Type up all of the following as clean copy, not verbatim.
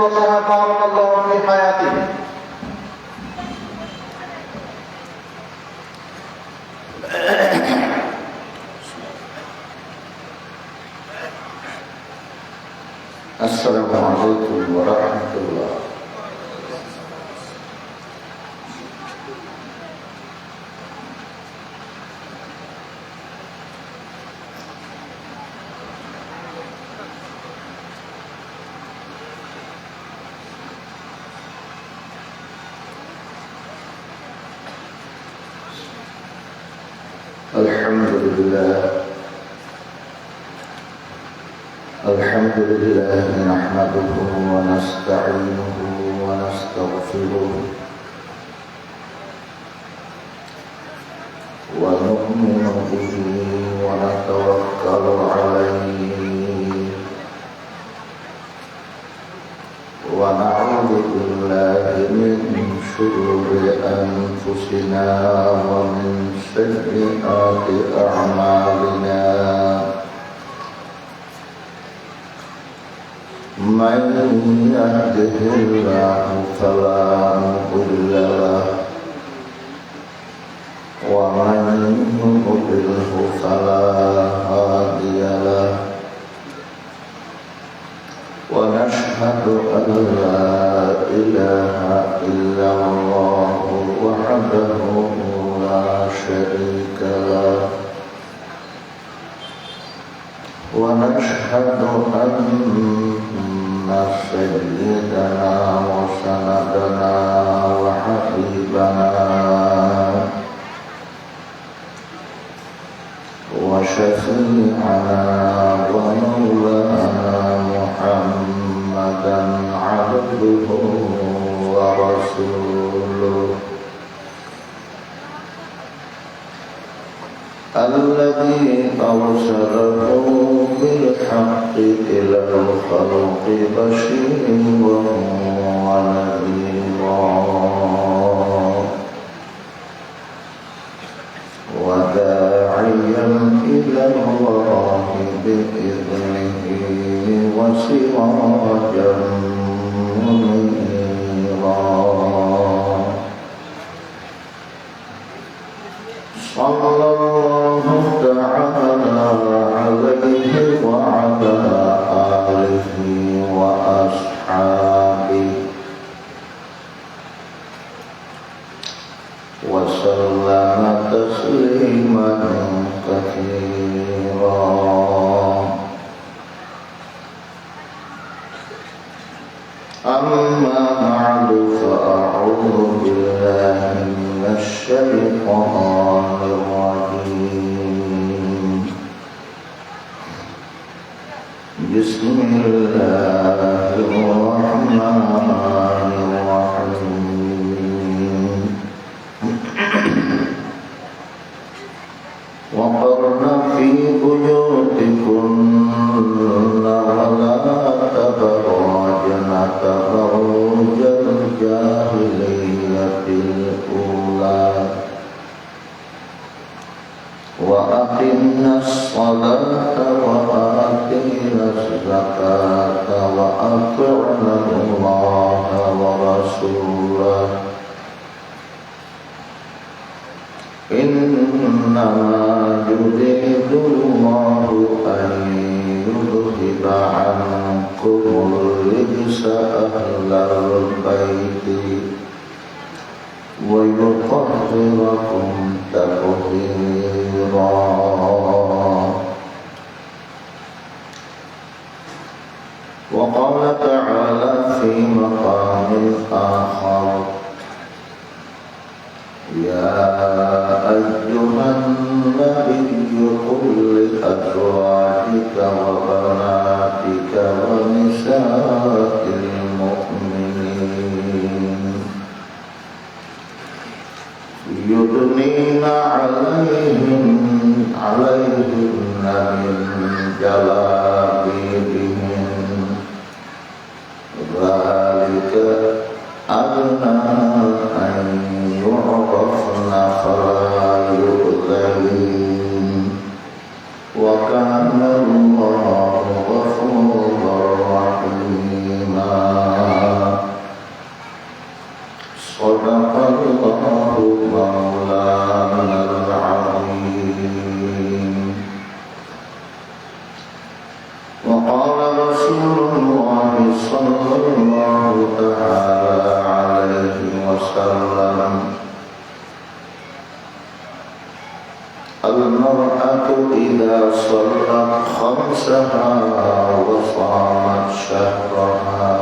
الله بارك الله في حياته. السلام عليكم ورحمة الله. الحمد لله نحمده ونستعينه ونستغفره ونؤمن به ونتوكل عليه ونعوذ بالله من شرور أنفسنا ومن سيئات أعمالنا. من يهده الله فلا مضل له ومن يضلله فلا هادي له. ونشهد أن لا إله إلا الله وحده لا شريك له. ونشهد أن سيدنا وسندنا وحبيبنا وشفيعنا ومولانا محمدا عبده ورسوله الذي أرسله بالحق إلى الخلق بشيرا ونذيرا وداعيا إلى الله بإذنه وسراجا منيرا. صلى الله تعالى عليه وعلى آله وأصحابه وسلم تسليما كثيرا. أما بعد فأعوذ بالله من الشيطان الرجيم. بسم الله الرحمن الرحيم. وقرن في بيوتكن ولا تبرجن تبرج الجاهلية الأولى وأقمنا الصلاة وآتينا الزكاة وأطعنا الله ورسوله إنما يريد الله أن يذهب عنكم الرجس أهل البيت ويطهركم تطهيرا. وقال تعالى في مقام آخر: يا أيها النبي قل لأزواجك وبناتك ونساء المؤمنين يدنين عليهن من جلابيبهن ذلك أدنى أن يعرفن فلا يؤذين وكان الله غفورا رحيما. المرأة إذا صلت خمسها وصامت شهرها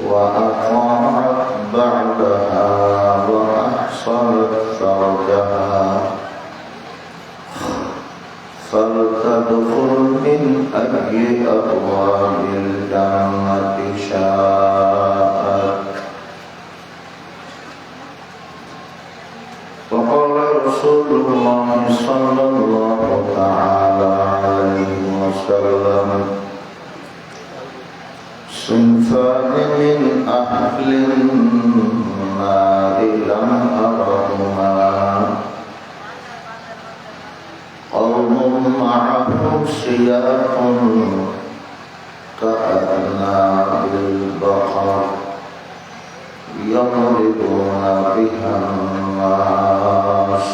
وأطاعت بعدها وأحصنت فرجها فلتدخل من أي أبواب الجنة شاءت. وقال رسول الله صلى الله تعالى عليه وسلم: صنفان من أهل النار لم أرهما قوم معهم سياق كأعناق البقر يضربون بها الناس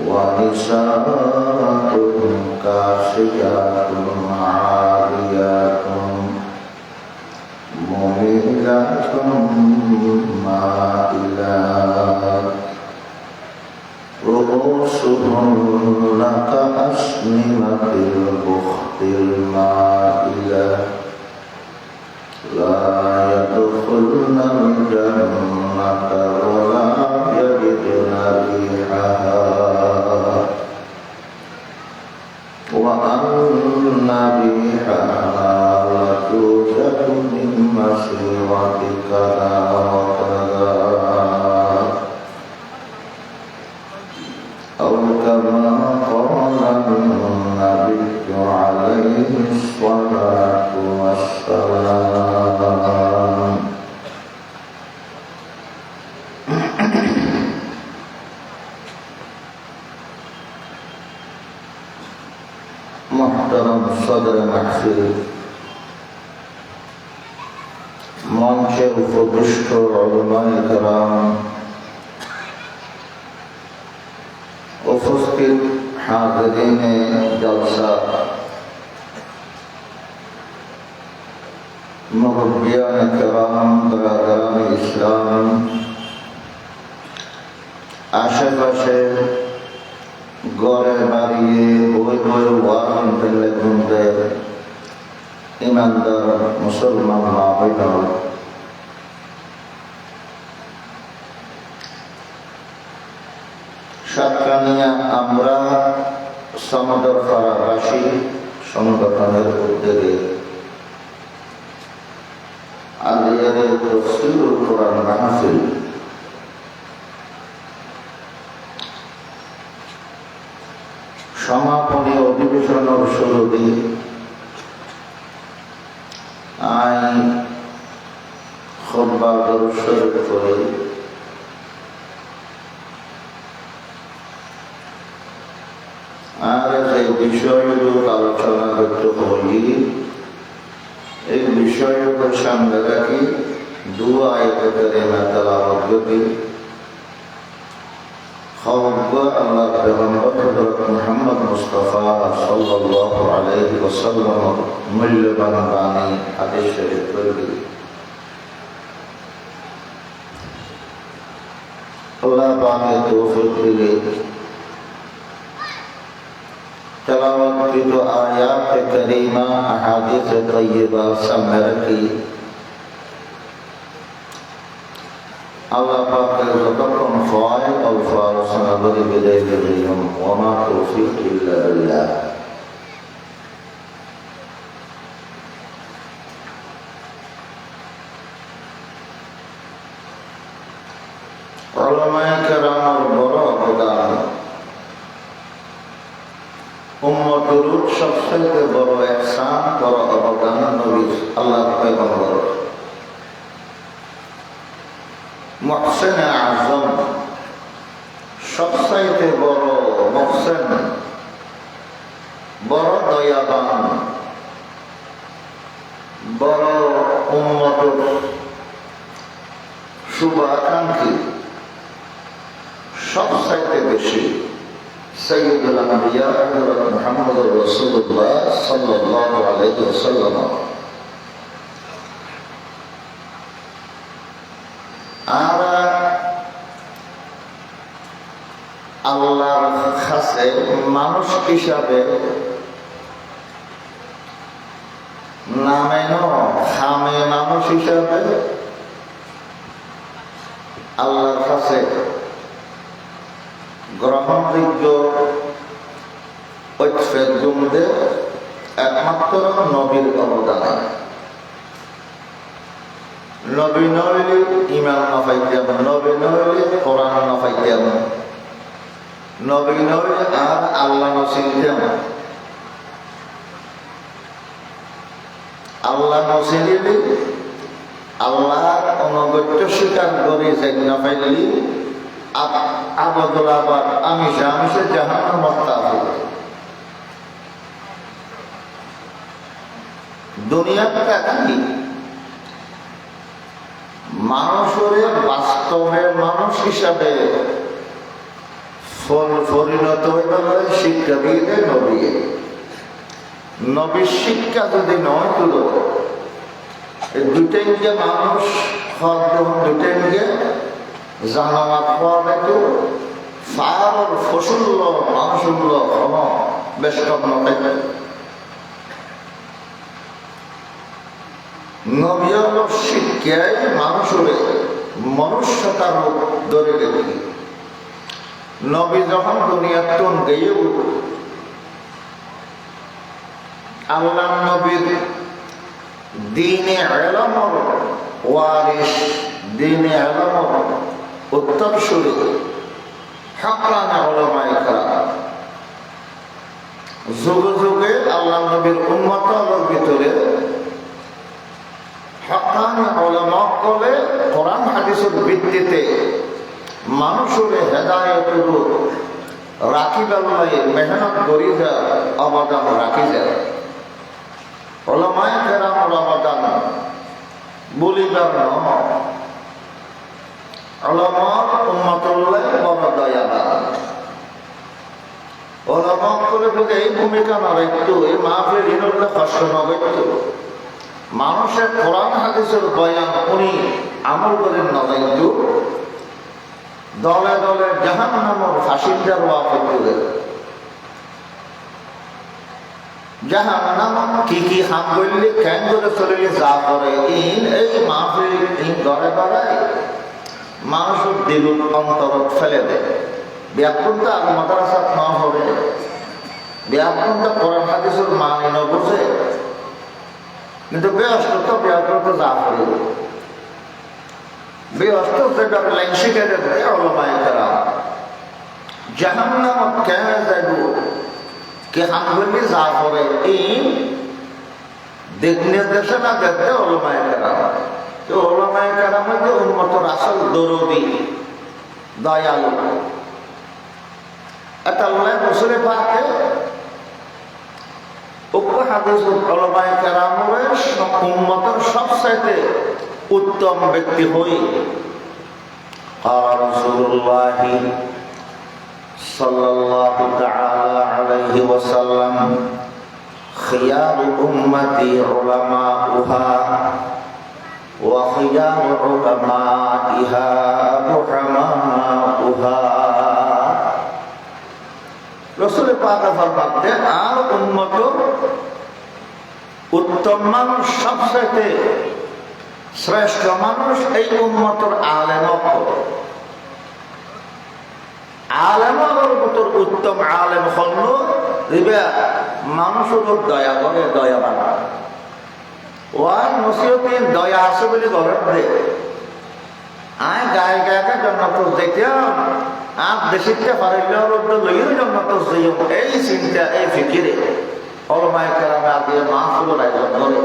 ونساء كاسيات عاريات مميلات مائلات رؤوسهن كأسنمة البخت المائلة لا يدخلن الجنة ولا يجدن ريحها وأن ريحها لتوجد من مسيرة كذا وكذا أو كما قال النبي عليه الصلاة والسلام. محترم صدر محفل মঞ্চে উপবিষ্ট উলামায়ে কেরাম, উপস্থিত হাজিরিনে জলসা, মুরব্বিয়ানে কেরাম, বরাদারানে ইসলাম, আশেপাশে গড়ে বাড়িয়ে বই বই ওয়ান ফেলে ঘুমতে ইমানদার মুসলমান মা বোনেরা, সাতকানিয়া আমরা সমুদ্র পাড়াবাসী সংগঠনের উদ্যোগে আলিয়াদের তাফসীরুল কোরআন মাহফিল সমাপনী অধিবেশনের শুরুতে আইন খুতবা দরুদ শরীফ পড়ে আর এই বিষয়গুলো আলোচনা করতে হই, এই বিষয়গুলো সামনে রাখি দু আয়াতে কারিমা তেলাওয়াত করি। আল্লাহ পেগম্বর হযরত মুহাম্মদ মুস্তাফা সাল্লাল্লাহু আলাইহি ওয়াসাল্লাম মূল্যবান বাণী হাদিস শরীফ পড়ি। আল্লাহ পাকের তৌফিক দিলে তেলাওয়াতকৃত আয়াত কারিমা আহাদিস তাইয়্যিবা সামনে রাখি। আল্লাহ পাকের যতক্ষণ ফয় আলোচনা করে বিদায় দিলাম। ওয়া তৌফিক ইল্লা বিল্লাহ। উলামায়ে কেরামের বড় অবদান, উম্মতের সবচেয়ে বড় ইহসান, বড় অবদান নবী আল্লাহর পয়গম্বর মুহসিন আযম, সবচাইতে বড় মুহসিন, বড় দয়াবান, বড় উম্মতের শুভাকাঙ্ক্ষী, সবচাইতে বেশি সাইয়্যিদুল আম্বিয়া হযরত মুহাম্মদুর রাসূলুল্লাহ সাল্লাল্লাহু আলাইহি ওয়াসাল্লাম। কাছে মানুষ হিসাবে নামেন খামে মানুষ হিসাবে আল্লাহর কাছে গ্রহণযোগ্য ঐক্যের জুমদের একমাত্র নবীর অবদান। নবী নইলে ইমান না পাইতাম, নবী নইলে কোরআন না পাইতাম, নবী নইলে আর আল্লাহ না চিনতাম। আল্লাহ না চিনিলে আল্লাহর অনগত্য স্বীকার করে যাই না পাইলি আবদুল আবাদ আমি জামিসে জাহান্নাম মুস্তাফিদ। দুনিয়াটা কি মানুষের বাস্তবে মানুষ হিসাবে পরিণত হইতে পারে শিক্ষা দিয়ে নবী। নবীর শিক্ষা যদি নয় তুলো দুটাই যে মানুষ দুটাই যে জানামাত হওয়া দেখো ফার ফসুল্ল মানুষুল্ল বেশ কম নয়। নবীর শিক্ষায় মানুষের মনুষ্যতার ধরে দেখি। নবী যখন দুনিয়ার তন গিয়ে আল্লাহ নবীর দিনে ইলমর ওয়ারিস, দিনে ইলমর উত্তরসূরি হক্কানি উলামায়ে কেরাম যুগে যুগে আল্লাহ নবীর উম্মতের ভিতরে হক্কানি উলামা বলে কোরআন হাদিসের ভিত্তিতে মানুষের হেদায়েতের রাখিবার লাগে মেহনত করি যা অবদান রাখি যায়। উলামায়ে কেরামের অবদান বলিবার নয়। উলামার উম্মতুল্লাহ বড় দয়াবান। উলামা করে যদি এই ভূমিকা না রাখত, এই মাহফিল ইনলে কষ্ট না করত, মানুষের কোরআন হাদিসের বয়ান উনি আমল করে না যাইত, দলে দলে জাহান্নামের ফাঁসিদার হওয়া করতে। জাহান্নাম কি কি হাম করলে কেন করে চলিলে যা করে এই মাহফিল ঘরে বেড়ায় মানুষের দিল অন্তর ফেলে দেয়। ব্যাকুলতা আর মাদ্রাসাত না হবে, ব্যাকুলতা কোরআন হাদিসের মানে না বুঝে, কিন্তু ব্যস্ত তো ব্যাকুলতা যা করে ব্যস্ত যেটা লাইন শিখে দেবে উলামায়ে কেরাম। জাহান্নাম কেন যাইব কে হাম করলে যা করে দেখলে দেশে না দেখতে উলামায়ে কেরাম। তো উলামায়ে কেরামের যে উম্মতের আসল দরদি দয়ালু এটা আল্লাহ রাসূলের পাকে উক্ত হাদিস উলামায়ে কেরামের উম্মতের সবচেয়ে উত্তম ব্যক্তি হই রাসূলুল্লাহ সাল্লাল্লাহু তাআলা আলাইহি ওয়াসাল্লাম খিয়ার উম্মতি উলামাউহা ওয়া খিয়ার উলামাইহা রুহামাউহা। রাসূল পাক ফরমাতে আর উম্মত উত্তম মানুষ সবচেয়ে শ্রেষ্ঠ মানুষ এই উম্মতের আলেম। আলেমের মতোর উত্তম আলেম হল মানুষের দয়া করে দয়াবান। ওয়ার নসিহতে দয়া আছে বলে ঘরের দে আয় গায়ে গায়ে জন্নত দেখলাম আর দেশিতে পারিলেও লইও জন্নত এই চিন্তা এই ফিকিরে উলামায়ে কেরাম আগে মাহফিলের আয়োজন করে।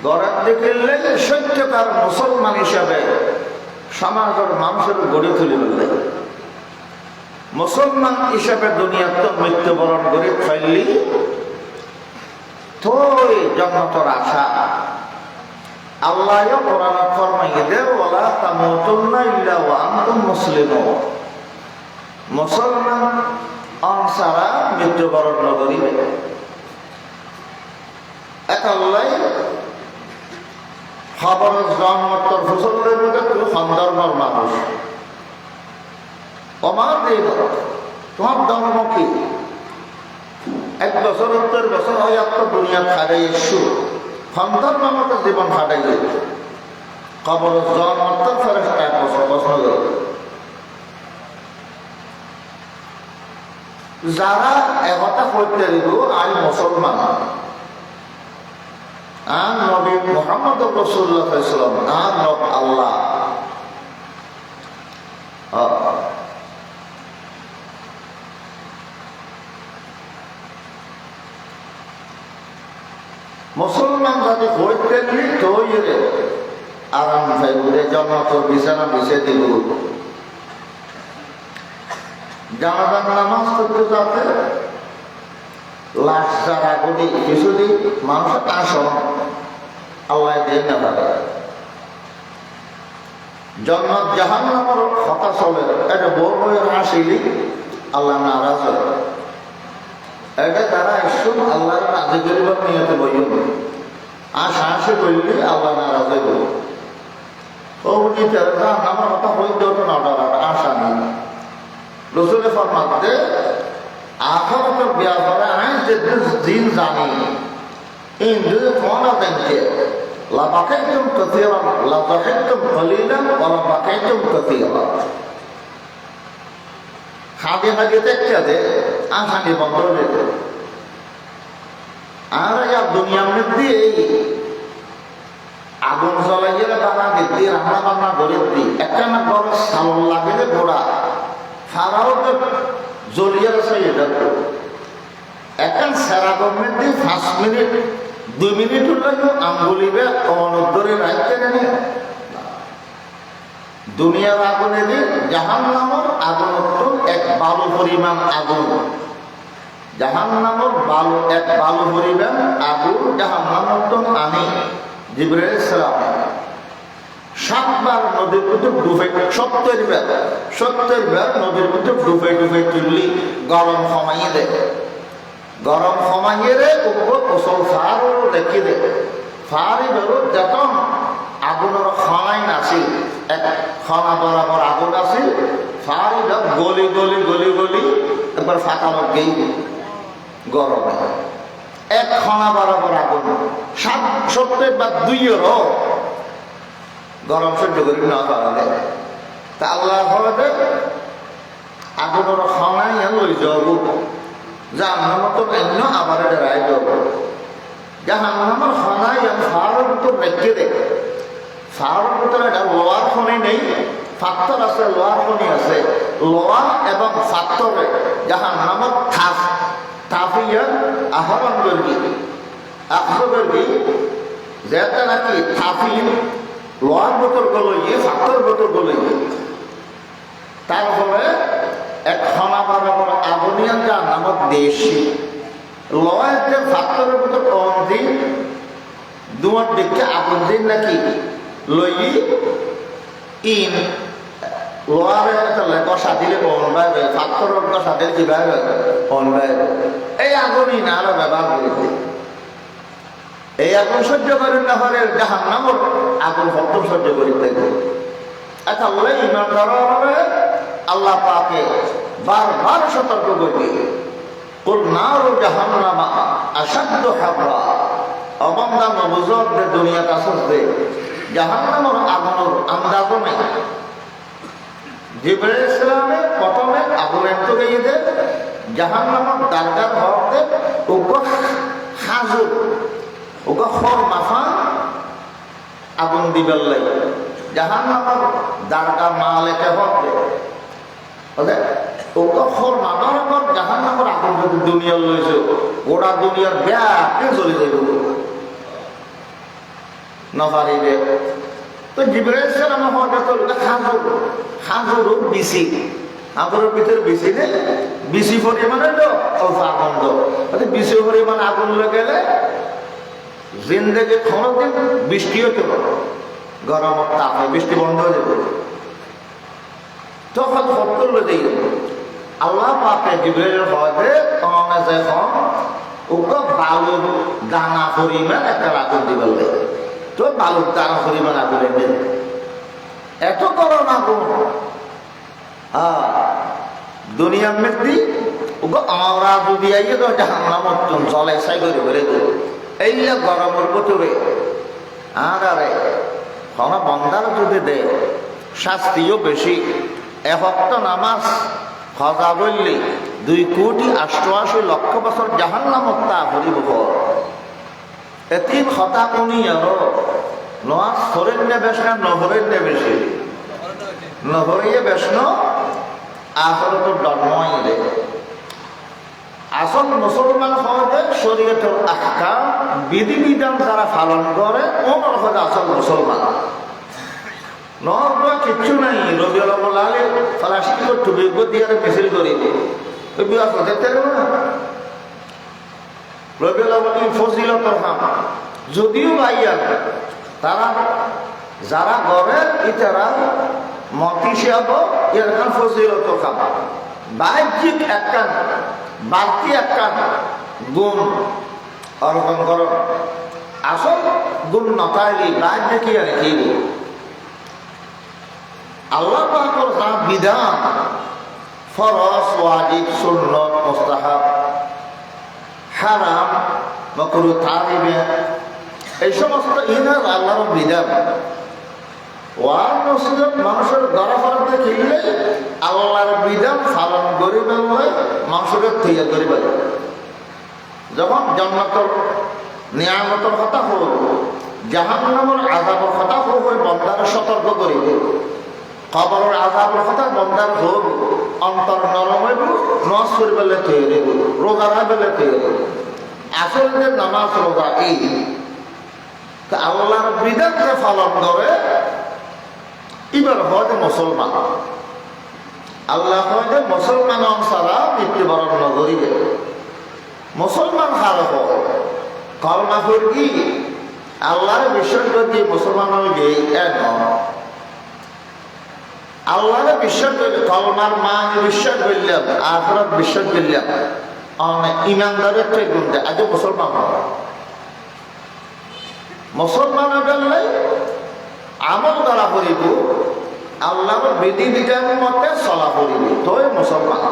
ঘরের দেখিলে সত্যকার মুসলমান হিসাবে সমাজের মানুষের গড়ে তুলে ফেললে মুসলমান হিসাবে দুনিয়ার তো মৃত্যুবরণ করে ফেললি তো জান্নাতের আশা। আল্লাহ কোরআন ফরমাইয়ে দে ওয়ালা তামুতুন্না ইল্লা ওয়া আনতুম মুসলিমুন। মুসলমান অনসারা মৃত্যুবরণ করিবে। একাল্লাই খবর জন্মত্তর ফসলের মধ্যে কোনো সন্দর্ভর মানুষ আমার তোমার ধর্ম কি? 1 বছর 70 বছর হয় তো দুনিয়া খাটাই এসু সন্তান মতো জীবন খাটাই কবর জন্মত ফেরেশতা 1 বছর বছর যারা একথা করতে দিব আমি মুসলমান আর নবী মুহাম্মদ রাসূলুল্লাহ সাল্লাল্লাহু আলাইহি ওয়াসাল্লাম আর রব আল্লাহ মুসলমান যাতে হইতে দিলি তৈরে আরাম ফাইবুরে জন্নত বিছানা বিছে দিব জানাজার নামাজ পড়তে যাতে লাশ যারা গুলি কিছুদিন মানুষের আসন আল্লাহ দিয়ে না পারে জন্নত জাহান্নামের কথা চলে এটা বই আসিলি আল্লাহ নারাজ হয় এটা তারা একশো আল্লাহর রাজি করিবার নিয়তে বইব আর সাহসে করলে আল্লাহ নারাজ হইব ও উনি আমার কথা হইতে হতো না আশা নেই রসুলের ফরমাতে আখরাতের ব্যাপারে আমি যে দিন জানি ইন্দু কোনা দেনকে লা বাকাইতুম কাসীরা লা বাকাইতুম কলিলান ওয়া লা বাকাইতুম কাসীরা খাদে খাদে দেখতে আসানি বন্ধ হয়ে যেত আর দুনিয়ার মধ্যে আগুন জ্বলাইয়ে বানা দিতি রান্না বান্না করে দি একটা না বড় সালন লাগে ঘোড়া ফারাও তো জ্বলিয়ে আছে এটা এখন সারা গভর্নমেন্ট 5 মিনিট 2 মিনিট হলেও আঙ্গুলিবে অনধরে রাখতে জানি দুনিয়ার আগুনে দিয়ে জাহান্নামের আগুন এক বালু পরিমাণ আগুন জাহান্নামের বালু এক বালু পরিমাণ আগুন জাহান্নামের তো আনি জিবরাইল সালাম 7 বার নদীর মধ্যে ডুবে 70 বার নদীর মধ্যে ডুবে ডুবে তুললি গরম কমাইয়ে দেয় গরম কমাইয়ে রে উপর ওসল ফারও দেখি দে ফারি বেরো যত আগুনের খনাই নাছিল এক খনা বরাবর আগুন আছিল ফারি গলি গলি গলি গলি একবার ফাঁকানোর গেই গরমে এক খনা বরাবর আগুন 70 বা 2 গরম সহ্য করি না পারে তা আল্লাহ বলে আগুনের খনাই লই যাব জাহান্নাম তো এমন আবার এটা রায় যাব জাহান্নামের খনাই ফারের ভিতর রেখে দে ফারের ভিতরে এটা লোহার খনি নেই ফাত্তর আছে লোহার খনি আছে লোহা এবং ফাত্তরে জাহান্নামের থাফিয়া আহরণ করবি করবি যেটা নাকি থাফি লোহার বোতল গলইয়ে ফাত্তর বোতল গলইয়ে তারপরে এক খনা বরাবর আগুনিয়ান জাহান্নামের দেশি লোহার যে ফাত্তরের ভিতর অন্ধি দুয়ার দিকে আগুন দিন নাকি লই ইন লোহার কষা দিলে অন বাইবে ফাত্তরের কষা দিলে কি বাইবে অন বাইবে এই আগুনই না আরো ব্যবহার করেছে এই আগুন সহ্য করেন না হলে জাহান্নামের আগুন হত্যম সহ্য করিতে আচ্ছা বলে ইমানদার হবে আল্লাহ পাকে বারবার সতর্ক করবে কুল নারু জাহান্নামা আশাদ্দু হাররা অবন্দা নবুজত দে দুনিয়া কাসস দে জাহান্নামের আগুনের আন্দাজ নেই জিবরাইল ইসলামে প্রথমে আগুনের তো গিয়ে দে জাহান্নামের দারগার হতে ওকে হাজুর ওকে খর মাফা আগুন দিবার লাগে জাহান্নামের দারগার মালেকে হতে ওকে ওকে খর মাফার পর জাহান্নামের আগুন যদি দুনিয়ার লইছে ওরা দুনিয়ার ব্যাপকে চলে যাবে নফারিবে তো জিবরাইল সালাম হওয়াটা তো খাজুর বিসি আগুনের ভিতরে বিসি নেই বিসি পরিমাণে তো অল্প আগুন তো বিসি পরিমাণ আগুন গেলে জিন্দগি কোনোদিন বৃষ্টি হতে পারে গরমের তাপে বৃষ্টি বন্ধ হয়ে যাবে তখন ফটকর লই আল্লাহ পাকে জিবরাইলের হওয়াতে কমে যখন ওকে বালুর দানা পরিমাণ একটা আগুন দিবার লাগে তো বালুর দানা পরিমাণ আগুন এনে এত গরম আগুন দুনিয়ার মধ্যে আমরা যদি আইয়ে তো জাহান্নাম মতন জলে ছাই করে করে দেব এই গরমের ভিতরে আরে কোনো বন্দার যদি দে শাস্তিও বেশি এহক্ত নামাজ হজা বললি 2,88,00,000 বছর জাহান্নামত তা ভরিব এতিম হতা উনি আরো নামাজ ফরেন নে বেশ না নহরেন নে বেশি নহরিয়ে বেশ ন আসলে তো জন্মই রে আসল মুসলমান হওয়াতে শরীয়তের আহকাম বিধিবিধান যারা পালন করে ওনার হচ্ছে আসল মুসলমান নহর কিচ্ছু নাই রবিউল আউয়াল আলে প্লাস্টিক টুপি দিয়ে মিছিল করি বিবাহ দেখতে না রবিউল আউয়াল ফজিলতর কাম যদিও ভাইয়া তারা যারা গড়ে ইতারা মতি সেব এরকম ফজিলতর কাম বাহ্যিক একটা বাড়তি একটা গুণ অর্জন কর আসল গুণ নতাইলি বাহ্য কি আর কি আল্লাহ পাকের যা বিধান ফরজ ওয়াজিব সুন্নাত মুস্তাহাব হারাম মাকরুহ তাহরিম এই সমস্ত ইনার আল্লাহর বিধান ওয়ার নসিহত মানুষের গড়াফড়াতে খেললে আল্লাহর বিধান পালন করিবে বলে মানুষকে তৈরি করিবে যখন জান্নাতের নিয়ামতের কথা হল জাহান্নামের আযাবের কথা হল বান্দার সতর্ক করিবে কবরের আযাবের কথা বান্দার হল অন্তর নরম হইব নমাজ পড়িবে তৈরি হইব রোজা রাখবে তৈরি হইব আসল যে নামাজ রোজা এই আল্লাহর বিধানকে পালন করে এবার হয় মুসলমান আল্লাহ হয় যে মুসলমান ছাড়া মৃত্যুবরণ নগরীবে মুসলমান হার হয় কলমা করি আল্লাহর বিশ্বাস করে মুসলমান হইবে আল্লাহরে বিশ্বাস করলে কলমার মান বিশ্বাস করলাম আখিরাত বিশ্বাস করলাম অনেক ইমানদারের থেকে গুনতে আজ মুসলমান হয় মুসলমান হইলে আমল দ্বারা করিব আল্লাহর বিধি বিধানের মতে চলা করিব তই মুসলমান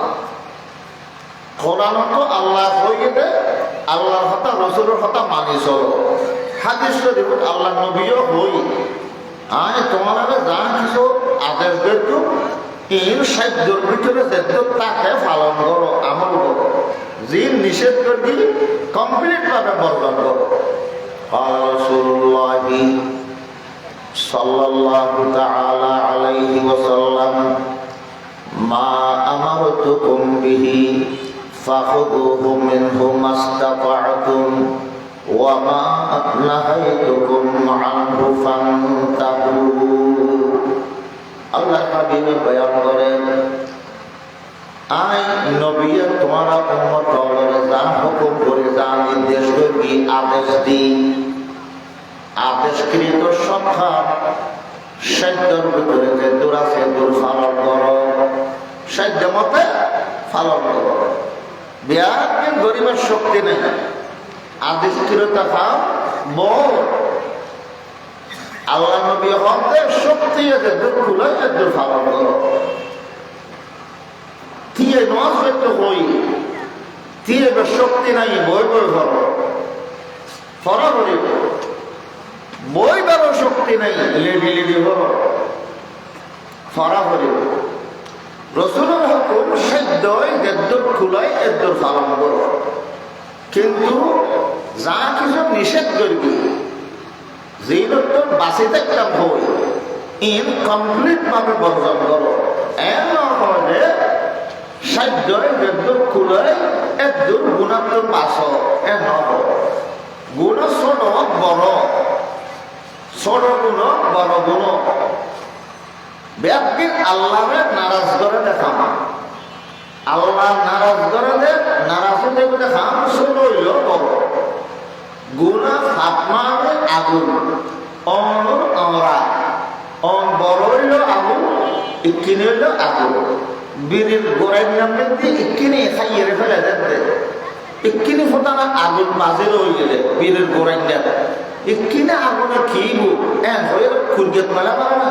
কোরআনতো আল্লাহ হয়ে গেলে আল্লাহর কথা রসুলের কথা মানি চলো হাদিস শরীফ আল্লাহ নবীও হই আয় তোমার যা কিছু আদেশ দেখো এর সাধ্যর ভিতরে দেখো তাকে পালন করো আমল করো যে নিষেধ করবি কমপ্লিট ভাবে বর্জন করো রাসূলুল্লাহ সাল্লাল্লাহু তাআলা আলাইহি ওয়াসাল্লাম মা আমারতুকুম বিহি ফাখুযুহু মিনহু মাসতাতা'তুম ওয়া মা নাহাইতুকুম আনহু ফান্তাহু আল্লাহ হাবিব বয়ান করেন আই নবী তোমারা উম্মত হলে যা হুকুম করে যা নির্দেশ করবি আদেশ দিই আদেশকৃত সংখ্যা সাধ্যর ভিতরে যে দূর আছে দূর পালন করো সাধ্য মতে পালন করো বিয়াকে গরিবের শক্তি নেই আদেশকৃত খাও বল আল্লাহ নবী হতে শক্তি আছে দূর খুলে দূর পালন করো তিয়ে নামাজ পড়তে হই তিয়ে শক্তি নাই বই বই করো ফরা করিব বই বারো শক্তি নাই লেডি লেডি করো ফরা করিব রসুলের হুকুম সাধ্য এদ্দুর খুলাই এদ্দুর পালন করো কিন্তু যা কিছু নিষেধ করবি যে লোকটার বাঁচে থাকতাম হই ইনকমপ্লিট ভাবে বর্জন করো এর নয় সাধ্য এদ্দুর খুলাই এদ্দুর গুণাত্মক বাস এর নয় গুণ ছোট বড় ছোট গুণ বড় গুণ ব্যক্তি আল্লাহরে নারাজ করে দেখাম আল্লাহ নারাজ করে দে নারাজ হতে দেখাম ছোট হইল বড় গুণা ফাতমারে আগুন অনুর আমরা অন বড় হইল আগুন ইকিনি হইল আগুন বীরের গোড়াই নামে দিয়ে ইকিনি খাইয়ে ফেলে দেন ইকিনি ফোটানা আগুন বাজে হয়ে গেলে বীরের গোড়াই নাম ইকিনি আগুনে খেয়েব এন হয়ে খুরগিয়াত মেলা পারে না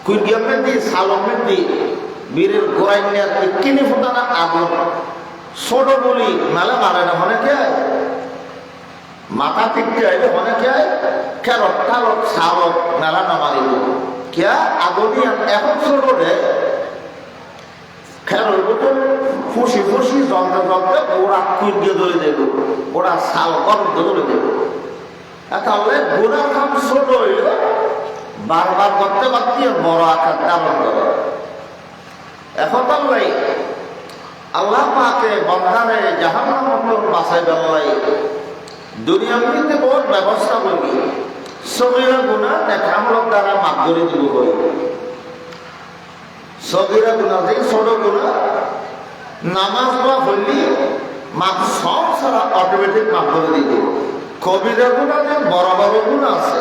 খুরগিয়াত দিয়ে সালমের দিয়ে বীরের গোড়াইনিয়ার কিনি ফুটানা আগুন ছোট বলি মেলা মারে না অনেকে মাথা পিকতে আইলে অনেকে খেরত ঠালত সালত মেলা না মারিব কিয়া আগুনি এখন ছোট রে খেরোর বোতল ফুসি ফুসি জলতে জলতে ওরা কুইয়ে ধরে দেব ওরা শাল গরম ধরে দেব তাহলে গোড়া খাম ছোট হইল বারবার করতে পারতি বড় আকার ধারণ করে এখন তাহলে আল্লাহ পাকে বন্ধারে জাহান্নাম মতন বাঁচাই বেলাই দুনিয়াগুলিতে বহুত ব্যবস্থা করি সগীরা গুনাহ নেকামলক দ্বারা মাফ করে দিব কই সগীরা গুনাহ যে ছোট গুনাহ নামাজ বা হইলি মাফ সব সারা অটোমেটিক মাফ করে দিব কবিরা গুনাহ যে বড় বড় গুনাহ আছে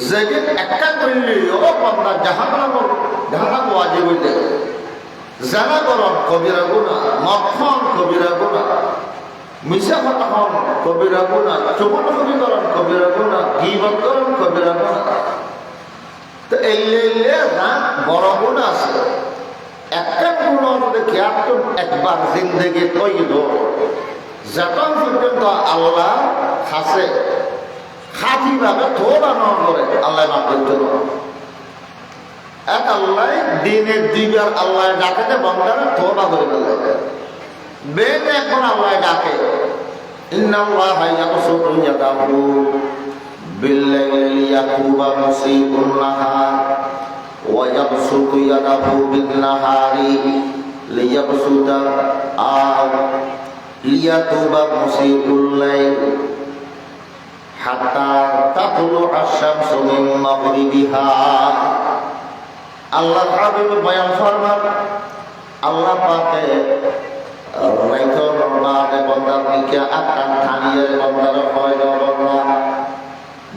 যেকে একটা করলেও বান্দা জাহান্নাম ওয়াজিব হইতে জানা করন কবিরা গুনাহ মদ কবিরা গুনাহ মিশা কথা হন কবিরা গুনাহ চুগলখড়ি করন কবিরা গুনাহ গীবত করন কবিরা গুনাহ তো এইলে রাত বড় গুনাহ আছে একটা গুনাহ মধ্যে কিয়ামত একবার জিন্দেগি তৈরি যখন পর্যন্ত আল্লাহ কাছে খাঁটিভাবে তওবা না করে আল্লাহ মাফ করতে এক আল্লাহ দিনে দুইবার আল্লাহ ডাকে বান্দারা তওবা করে ফেলে বেন এখন আল্লাহ ডাকে ইন্নাল্লাহা ইয়াবসুতু ইয়াদাহু বিল্লাইলি লিয়াতুবা মুসিকুন নাহার ওয়া ইয়াবসুতু ইয়াদাহু বিন-নাহারি লিয়াবসুতা লিয়াতুবা মুসিকুল লাইল হাত্তা তাতলু আশ-শামসু মিন মাগরিবিহা আল্লাহ হাবিব বয়ান ফরমান আল্লাহ পাকে রাইতো নরমালে বন্দার নিকে আকান থানিয়ে বন্দার হয় নরমা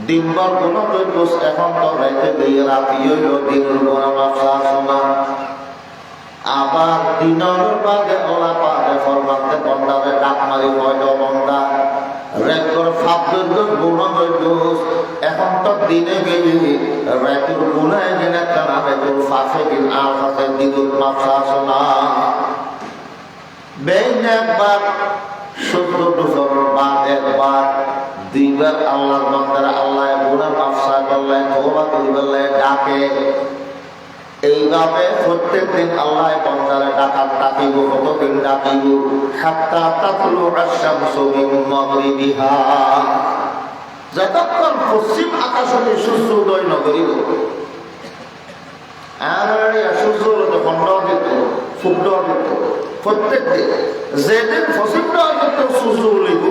দিনবার কোন দোষ এখন তো রাইতে দিয়ে রাতি হইল দিনের গোনা মাফা শোনা আবার দিনের বাদে আল্লাহ পাকে ফরমাতে বন্দারে ডাক মারি হয় বন্দা রেকর ফাবদুর গুণ দোষ এখন তো দিনে গেলি রেকর গুনায় জেনে কানা রেকর ফাসে দিন আর ফাসে দিনের মাফা শোনা বেন একবার 70 বছর বাদ একবার দুইবার আল্লাহর বান্দারা আল্লাহ গুনাহ মাফ করলে তওবা করিলে ডাকে এইভাবে প্রত্যেকদিন আল্লাহ বান্দারা ডাকাত ডাকিব কতদিন ডাকিব হাত্তা তাতলু আশ-শামসু মিন মাগরিবিহা যতক্ষণ পশ্চিম আকাশে সূর্য উদয় নগরীব আর সূর্য উদয় 15 দিন সূর্য প্রত্যেক দিন যেদিন পশ্চিম সূর্য উলিব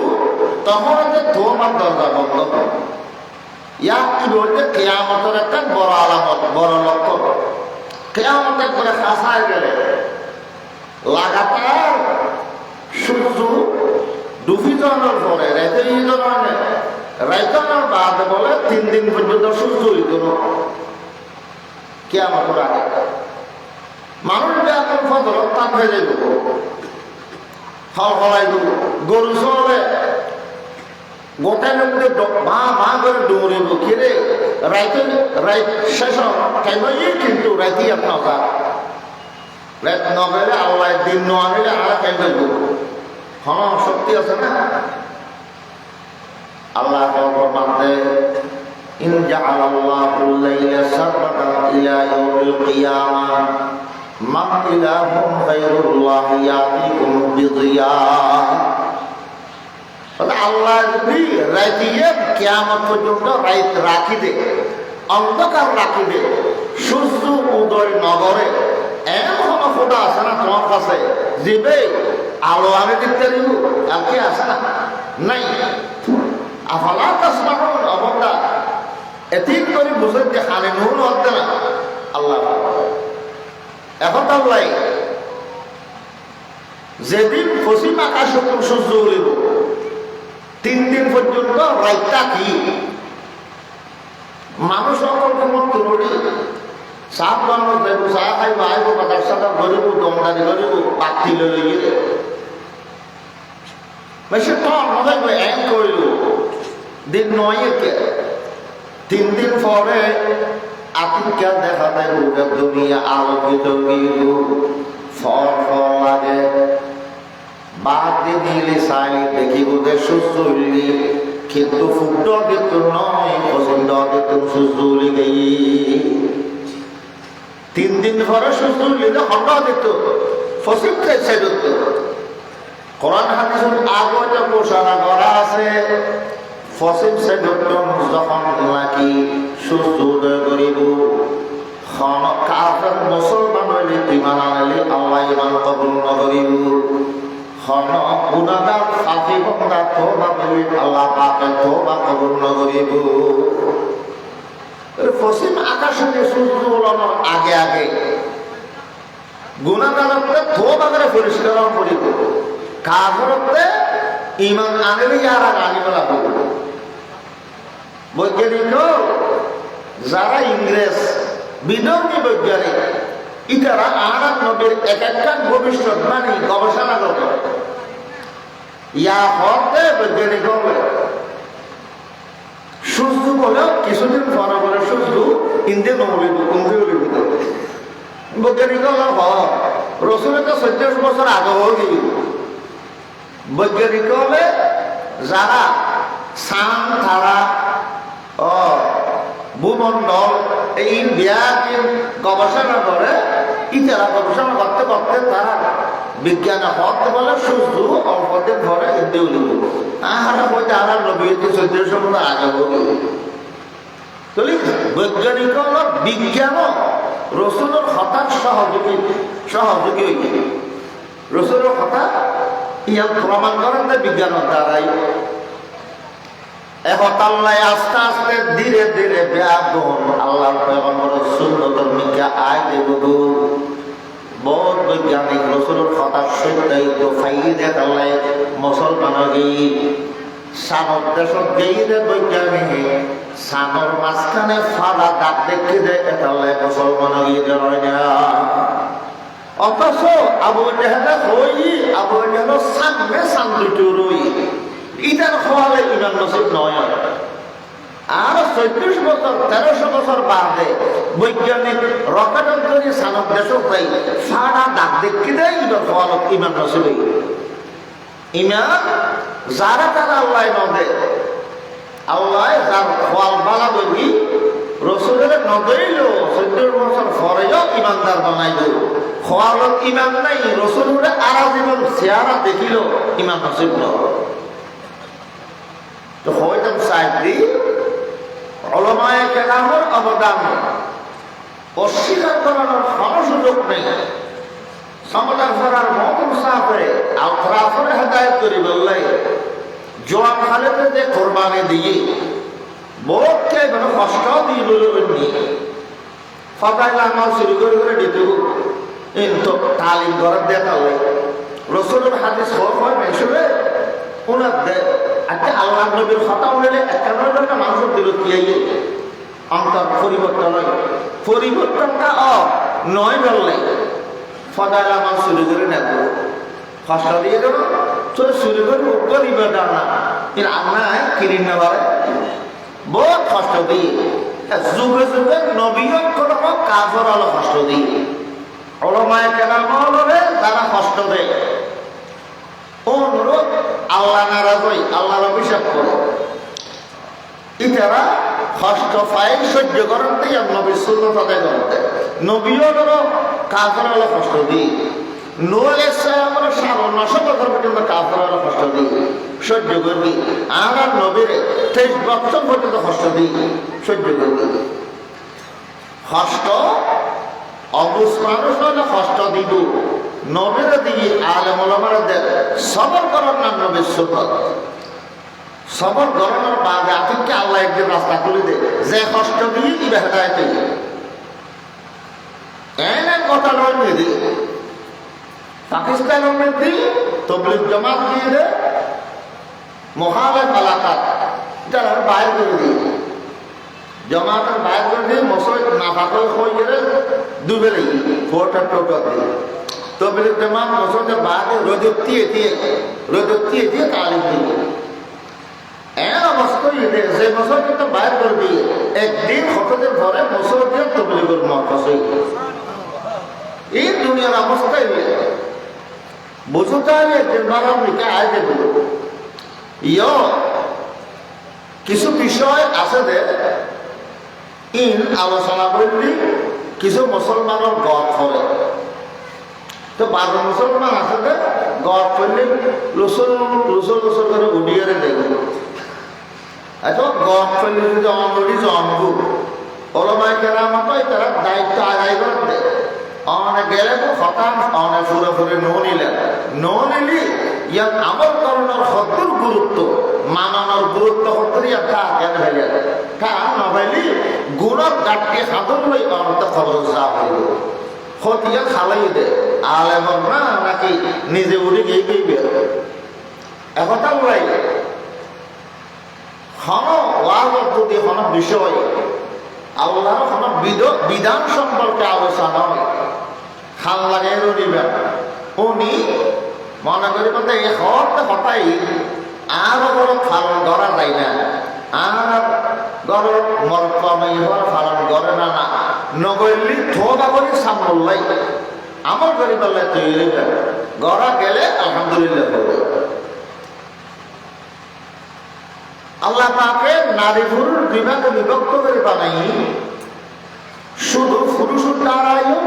তখন তওবার দরজা বন্ধ হবে ইয়াক কি বলতে কিয়ামতের একটা বড় আলামত বড় লক্ষণ কিয়ামতের পরে খাসায় গেলে লাগাতার সূর্য ডুবি যাওয়ার পরে রাইতানোর বাদ বলে 3 দিন পর্যন্ত সূর্য হইত না কিয়ামতের আগে মানুষ এখন ফজর তাপ হয়ে যাইব ফল ফলাই দেব গরু চলে গোটার মধ্যে মা মা করে দৌড়িব কিরে রাইতে রাইত শেষ কেনই কিন্তু রাইতে আপনার রাত নগরে আল্লাহ দিন নগরে আর কেন হ্যাঁ শক্তি আছে না আল্লাহ মানতে ইন জাআলাল্লাহুল লাইলা সারবাতান ইলা ইয়াউমিল কিয়ামাহ মান ইলাহুন গায়রুল্লাহি ইয়াতিকুম বিদিয়া আল্লাহ যদি রাইতে কিয়ামত পর্যন্ত রাত রাখি দে অন্ধকার রাখি দে সূর্য উদয় নগরে এমন কোনো খোদা আছে না তোমার কাছে দিবে আলো আমি দেখতে দিব আর কি আছে না নাই আফালা তাসমাউন অবদা এতিক করে বুঝে যে খানে নুন হতে না আল্লাহ এখন আল্লাহ যেদিন পশ্চিম আকাশ সূর্য উলিব 3 দিন পর্যন্ত রাইতা কি মানুষ সকলকে মত করি সাপ বানানো দেব চা খাইব আইব বাজার সাদা ধরিব দমদারি করিব পাতি লইয়ে বেশি তো নয় এক করিল দিন নয় 3 দিন পরে আতিকা দেখাতে দুনিয়া আলোকিত ফল ফল লাগে বাদ দিয়ে নিলে চাইলে দেখিব যে সুস্থ হইলি কিন্তু ফুট কিন্তু নয় পছন্দ কিন্তু সুস্থ হলে গেই 3 দিন পরে সুস্থ হইলে হন্ড দিত ফসিল খাইছে দিত কোরআন হাদিসের আগতে ঘোষণা করা আছে ফসিল সে যখন নাকি সুস্থ উদয় করিব কাফের মুসলমান হইলে ইমান আনলে আল্লাহ ইমান কবুল নকরিব গুনাহগার ফাঁসি বন্ধা তওবা করিলে আল্লাহ পাকে তওবা কবুল নকরিব ফসিল আকাশে সূর্য ওলানোর আগে আগে গুনাহগারকে তওবা করে পরিষ্কার করিব কাফেরকে ইমান আনলে আর আনিব লাগবে বৈজ্ঞানিক যারা ইংরেজ বিধর্মী বৈজ্ঞানিক ইতারা আনার নবীর এক একটা ভবিষ্যৎবাণী গবেষণা করবে ইয়া হতে বৈজ্ঞানিক হবে সূর্য বলে কিছুদিন পরে বলে সূর্য ইন্দিয়া নবলিব বৈজ্ঞানিক রসুলের তো 40 বছর আগে হয়ে গিয়ে বৈজ্ঞানিক হলে যারা সান তারা ভূমন্ডল এই ইন্ডিয়াকে গবেষণা করে ইতারা গবেষণা করতে করতে তারা বিজ্ঞানে হতে বলে সূর্য অল্পদিন ধরে দেউলি আর বলতে আর নবী 1400 বছর আগে বলি বৈজ্ঞানিক হল বিজ্ঞান রসুলের হঠাৎ সহযোগী হইবে রসুলের হঠাৎ ইয়া প্রমাণ করেন যে বিজ্ঞানের দ্বারাই এখন আল্লাহ আস্তে আস্তে ধীরে ধীরে ব্যাপন আল্লাহর পয়গম্বরের সুন্নতের মিথ্যা আয় দেব বহুত বৈজ্ঞানিক রসুলের কথা সত্যায়িত ফাইদে আল্লাহ মুসলমান গেই সানর দেশত গেই দে বৈজ্ঞানিক সানর মাঝখানে ফাদা দাঁত দেখে দে এটাল্লাহ মুসলমান গিয়ে হয় না অথচ আবু জাহেল হই আবু জাহেল সামনে শান্তিটু রই ইটার খোয়ালে ইমান নসিব নয় আর 34 বছর 1300 বছর বাদে বৈজ্ঞানিক রকেটের তৈরি সানব দেশ তাই সারা দাগ দেখি দেয় ইটার খোয়ালত ইমান নসিব ইমান যারা তারা আল্লাহ নদে আল্লাহ যার খোয়াল বালা বলি রসুলের নদইল 14 বছর পরেও ইমানদার বানাইল খোয়ালত ইমান নাই রসুলের আরা জীবন চেহারা দেখিল ইমান নসিব নয় তো হয়তো সাহেবী ওলামায়ে কেরামের অবদান অস্বীকার করানোর কোনো সুযোগ নেই সমাধান করার মতন সাফে আলফরাফরে হেদায়ত করি বললে জোয়ান খালেতে যে কোরবানি দিয়ে বহুতকে মানে কষ্ট দিয়ে বলবেননি ফতাইল আমার শুরু করে করে দিতে কিন্তু তালিম করার দেখালে রসুলের হাদিস হয় মেশুরে ওনার দেয় আজকে আল্লাহ নবীর কথা উঠলে একটা মানুষের দিল কি অন্তর পরিবর্তন হয় পরিবর্তনটা নয় বললে ফদাইল আমার শুরু করে নেব কষ্ট দিয়ে দেবো চলে শুরু করবো গরিবের ডানা এর আন্নায় কিনে নেবার বহুত কষ্ট দিয়ে যুগে যুগে নবীন কোনো কাজর আলো কষ্ট দিয়ে ওলামায়ে কেরাম হলে তারা কষ্ট দেয় অনুরোধ আল্লাহ নারাজ হই আল্লাহর অভিশাপ করে ইতারা কষ্ট পায় সহ্য করেন দিয়ে নবীর সুন্নত আদায় করতে নবীও কাফের হলো কষ্ট দিই নূহ আলাইহিস সালামের 950 বছর পর্যন্ত কাফের হলো কষ্ট দিই সহ্য করবি আর নবীর 23 বছর পর্যন্ত কষ্ট দিই সহ্য করবি কষ্ট অবুঝ মানুষ হলে কষ্ট দিব নবীর দিয়ে আলেম ওলামার সবর করার নাম নবীর সুন্নত সবর করানোর বাদে আতিককে আল্লাহ একদিন রাস্তা খুলে দে যে কষ্ট দিয়ে দিবে হেদায়েত এনে কথা নয় মেয়েদি পাকিস্তানের মেয়েদি তবলিগ জামাত দিয়ে দে মহালেফ এলাকাত যারা বাইর করে দিয়ে জমাতের বাইর করে দিয়ে মসজিদ নাফাকল হয়ে গেলে ডুবে লেগে ফোরটা টোটো দিয়ে তবলিগ জামাত মসজিদের বাইরে রোদে দিয়ে তালিম দিয়ে এর অবস্থা যে বছর কিন্তু বাইর করে দিয়ে একদিন কতদিন পরে বছর দিয়ে তবলিগের মরকজ হয়ে এই দুনিয়ার অবস্থায় বুঝতে হবে একদিন বারামরিকে আয় দেব কিছু বিষয় আছে যে ইন আলোচনা করলি কিছু মুসলমানের গড় করে তো 12 মুসলমান আছে যে গড় করলে লুসল লুসল লুসল করে উঠিয়ে দেখব এত গড় করলে যদি অনড়ি জন্মু ওলমায় কেরামত তারা দায়িত্ব আদায় করে দেয় অনেক গেলে তো হঠাৎ অনেক ফুরে ফুরে নো নিলি ইয়ার আমল করানোর হদ্দুর গুরুত্ব মানানোর গুরুত্ব হদ্দুর ইয়ার তা কেন ভাইয়া তা না ভাইলি গুণর গাঠকে হাতর লই অনত খবর যা হইল হতিয়া খালাই দে আলেমর না নাকি নিজে উড়ে গিয়ে গিয়ে একথা বলাই হন ওয়াজ পদ্ধতি হন বিষয় আল্লাহর কোন বিধান সম্পর্কে আলোচনা হয় খাল লাগাই দিবেন উনি মনে করি বলতে এই হঠাই আর বড় ফালন ধরা যায় না আর গড় মরকমাই হওয়ার ফালন করে না না নগরলি থোবা করি সামলাই আমার করি বললে তৈরি গড়া গেলে আলহামদুলিল্লাহ করবে আল্লাহ পাকে নারী পুরুষ বিভাগে বিভক্ত করে বানাই শুধু পুরুষের দ্বারাইও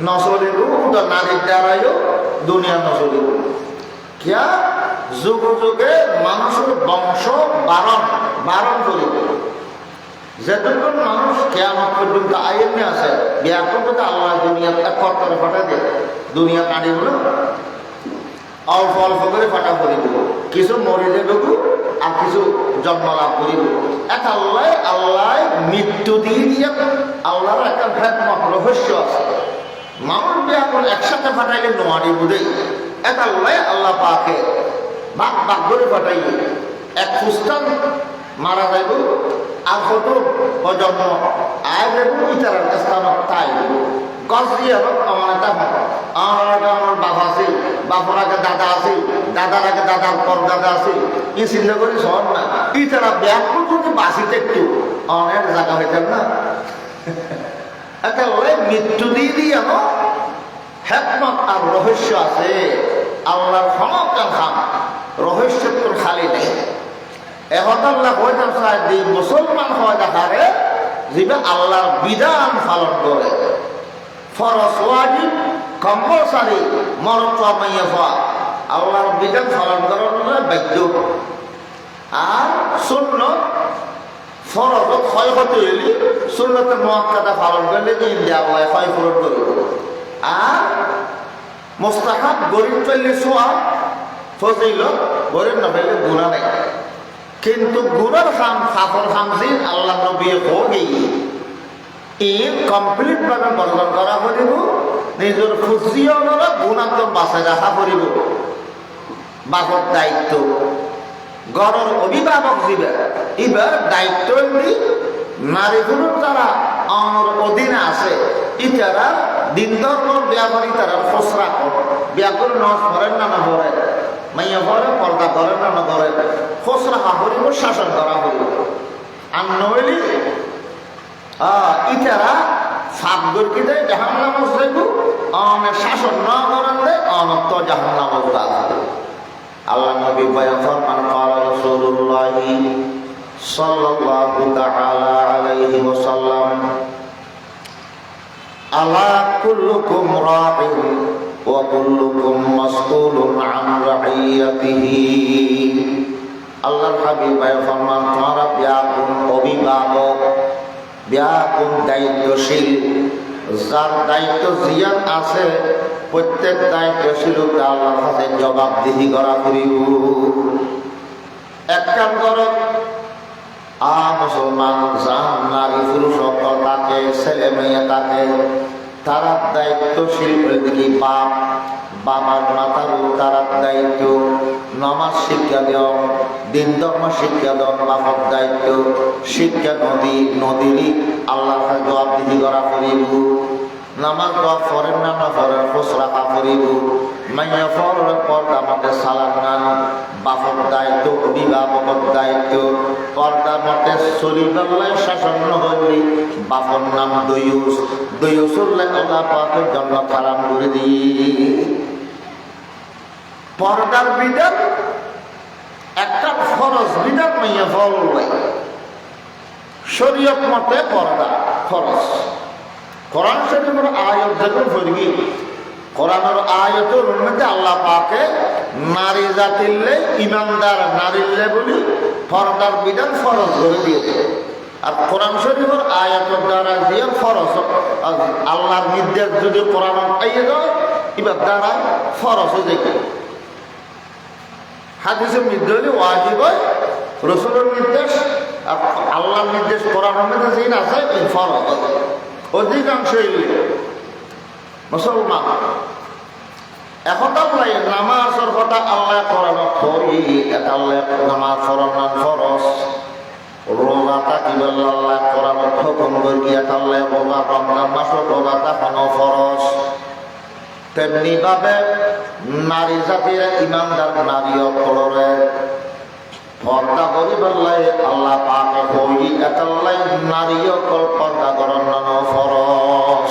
নচলিব নারীর দ্বারাইও দুনিয়া নচলিব কিয়া যুগ যুগে মানুষের বংশ বারণ করিব যেতক্ষণ মানুষ কেয়ামত পর্যন্ত আইনে আছে বিয়া করতে আল্লাহ দুনিয়া এক করে ফাটা দিয়ে দুনিয়া কাঁদিব না অল্প অল্প করে ফাটা করিব কিছু মরে যাবে আর কিছু জন্ম লাভ করিব এক আল্লাহ মৃত্যু দিয়ে দিয়ে আল্লাহর একটা ভেদমত রহস্য আছে মানুষ বিয়া করে একসাথে ফাটাইলে নোয়ারি বুঝেই এক আল্লাহ পাকে ভাগ করে ফাটাই এক খ্রিস্টান মারা যাইব আর কত প্রজন্ম আয় যাইব ইতার স্থান তাই গছ দিয়ে আমার এটা আমার বাবা আছে বাবার আগে দাদা আছে দাদার আগে দাদার পর দাদা আছে ই চিন্তা করি শহর না ই তারা ব্যাগ যদি বাঁচিতে একটু অনেক জায়গা হইতেন না একটা মৃত্যু দিয়ে দিয়ে আমার হেকমত আর রহস্য আছে আল্লাহর ক্ষমতার খাম রহস্য তোর খালি নেই এখন আল্লাহ কইতাম চাই দিই মুসলমান হয় দেখারে যেটা আল্লাহর বিধান পালন করে ফরজ ওয়াজিব কম্পালসারি মরদ মাইয়া হওয়া আল্লাহর বিধান পালন করার বাধ্য আর সুন্নত ফরজ ক্ষয় হতে হইলে সুন্নতের মুআক্কাদা পালন করলে ইন্ডিয়া হয় ক্ষয় পূরণ করব আর মুস্তাহাব গরিব চললে সোয়াব ফজিলত গরিব না পাইলে গুনাহ নাই কিন্তু গুনার খাম কাফর খামজি আল্লাহ নবী হোগি এই কমপ্লিট ভাবে বর্জন করা করিব নিজের খুশিও নরা গুণাত্ম বাঁচাই রাখা করিব বাপর দায়িত্ব গড়ের অভিভাবক জীবে এবার দায়িত্ব নারী পুরুষ যারা আমার অধীনে আছে ইতারা দিন ধর্মর ব্যাপারী তারা খসরা বিয়া করে নজ করেন না না করেন মাইয়া করে পর্দা করেন না না করেন খসরা করিব শাসন করা হইব আর নইলি ইতারা সাত গরকি দেয় জাহান নামজ দেব অনেক শাসন না করেন দেয় অনেক তো জাহান নামজ দাঁড়াবে আল্লাহ নবী বয়ান ফরমান قال رسول الله صلى الله تعالى عليه وسلم ألا كلكم راع وكلكم مسؤول عن رعيته আল্লাহর হাবিব বয়ান ফরমান তোমারা ব্যাকুল অভিভাবক ব্যাকুল দায়িত্বশীল যার দায়িত্ব জিয়ান আছে প্রত্যেক দায়িত্বশীলতা আল্লাহর কাছে জবাবদিহি করা করিব এক কাম করো মুসলমান যান নারী পুরুষ সকল তাকে ছেলে মেয়ে তাকে তারা দায়িত্বশীল দেখি বাবার মাতার তারা দায়িত্ব নামাজ শিক্ষা দেওয়া দিন ধর্ম শিক্ষা দেওয়া বাবার দায়িত্ব শিক্ষা নদীরই আল্লাহর কাছে জবাবদিহি করা করিব নামাজ দোয়া ফরেন না না ফরেন ফসরা কাপড়িব মাইয়া ফরেন পর্দা মতে সালাম নান বাপর দায়িত্ব অভিভাবকের দায়িত্ব পর্দা মতে শরীরের শাসন হইলি বাপর নাম দয়ুস দয়ুসুল্লাহ আল্লাহ পাকের জন্য হারাম করে দিই। পর্দার বিধান একটা ফরজ বিধান মাইয়া ফরলাই শরীয়ত মতে পর্দা ফরজ। কোরআন শরীফের আয়াত যখন পড়বি কোরআনের আয়াতের মধ্যে আল্লাহ পাকে নারী জাতিলে ইমানদার নারীলে বলি পর্দার বিধান ফরজ করে দিয়েছে। আর কোরআন শরীফের আয়াতের দ্বারা দিয়ে ফরজ আল্লাহর নির্দেশ যদি কোরআন পাইয়ে যায় এবার দ্বারা ফরজ হয়ে যায়। হাদিসের মধ্যে হলে ওয়াজিব হয় রসুলের নির্দেশ আর আল্লাহর নির্দেশ কোরআনের মধ্যে যেই আছে ফরজ অধিকাংশ মুসলমান এখন আল্লাহ নামাজের কথা আল্লাহ করানো করি এটা আল্লাহ নামাজ ফরমান ফরজ রোজা থাকিবে আল্লাহ করানো হুকুম করি এটা আল্লাহ রোজা রমজান মাসের রোজা তাকানো ফরজ। তেমনি ভাবে নারী জাতির ইমানদার নারী অকলরে পর্দা করি বললাই আল্লাহ পাকে কই এটা আল্লাহ নারী অকল পর্দা করানো ফরজ।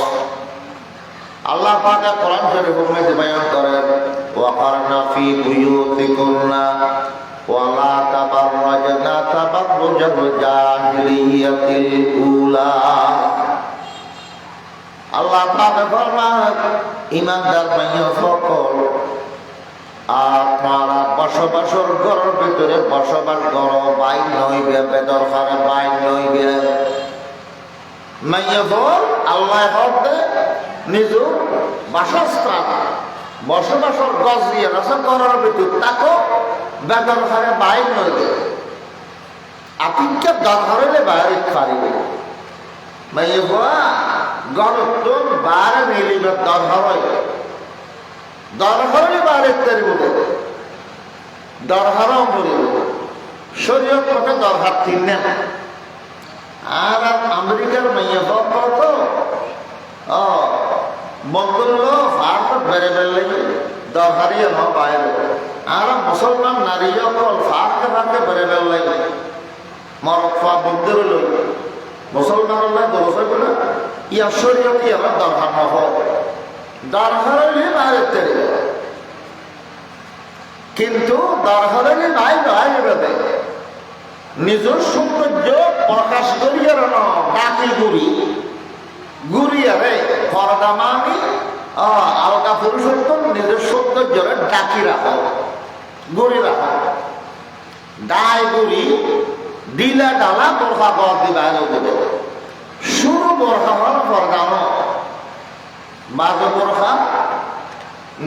আল্লাহ পাকে কোরআন শরীফের মধ্যে বয়ান করেন ওয়াকারনা ফি বুয়ুতিকুন্না ওয়ালা তাবাররাজনা তাবাররুজাল জাহিলিয়াতিল উলা। আল্লাহ পাকে ফরমান ইমানদার মাইয়া সকল আপনারা বসবাসের ঘরের ভিতরে বসবাস করো বাইর নইবে বেদরকারে বাইর নইবে মাইয়া বল আল্লাহ হতে নিজ বাসস্থান বসবাসের গজ দিয়ে রসা করার ভিতর তাকে বেদরকারে বাইর নইবে আতিকে দরকার হলে বাইরে পারিবে মাইয়া বলা গরত বাইরে নিলিবে দরকার হইবে দরকারে বাইরে তারিব দরকারও করিব শরীয়ত মতে দরকার তিন নেন। আর আমেরিকার মাইয়া কত মঙ্গল ফার্ট বেড়ে বেড়ে দরকারি ন বাইরে আর মুসলমান নারী অকল ফার্টে ফার্টে বেড়ে বেড়ে মরক ফা বন্ধ লই মুসলমান দরকার বলে ইয়া শরীয়ত আমার দরকার ন হয় দরকার হইলে বাইরে তারিব কিন্তু দরকার হইলে নাই বাইরে নিজের সৌন্দর্য প্রকাশ করিয়ার ডাকি গুড়িয়ারে পর্দা মানি আলগা পুরুষোত্তম নিজের সৌন্দর্যরে ডাকি রাখো গুড়ি রাখো ডাই গুড়ি দিলা ডালা বোরখা গড় দিবা দেবে শুরু বোরখা হল পর্দা মাঝে বোরখা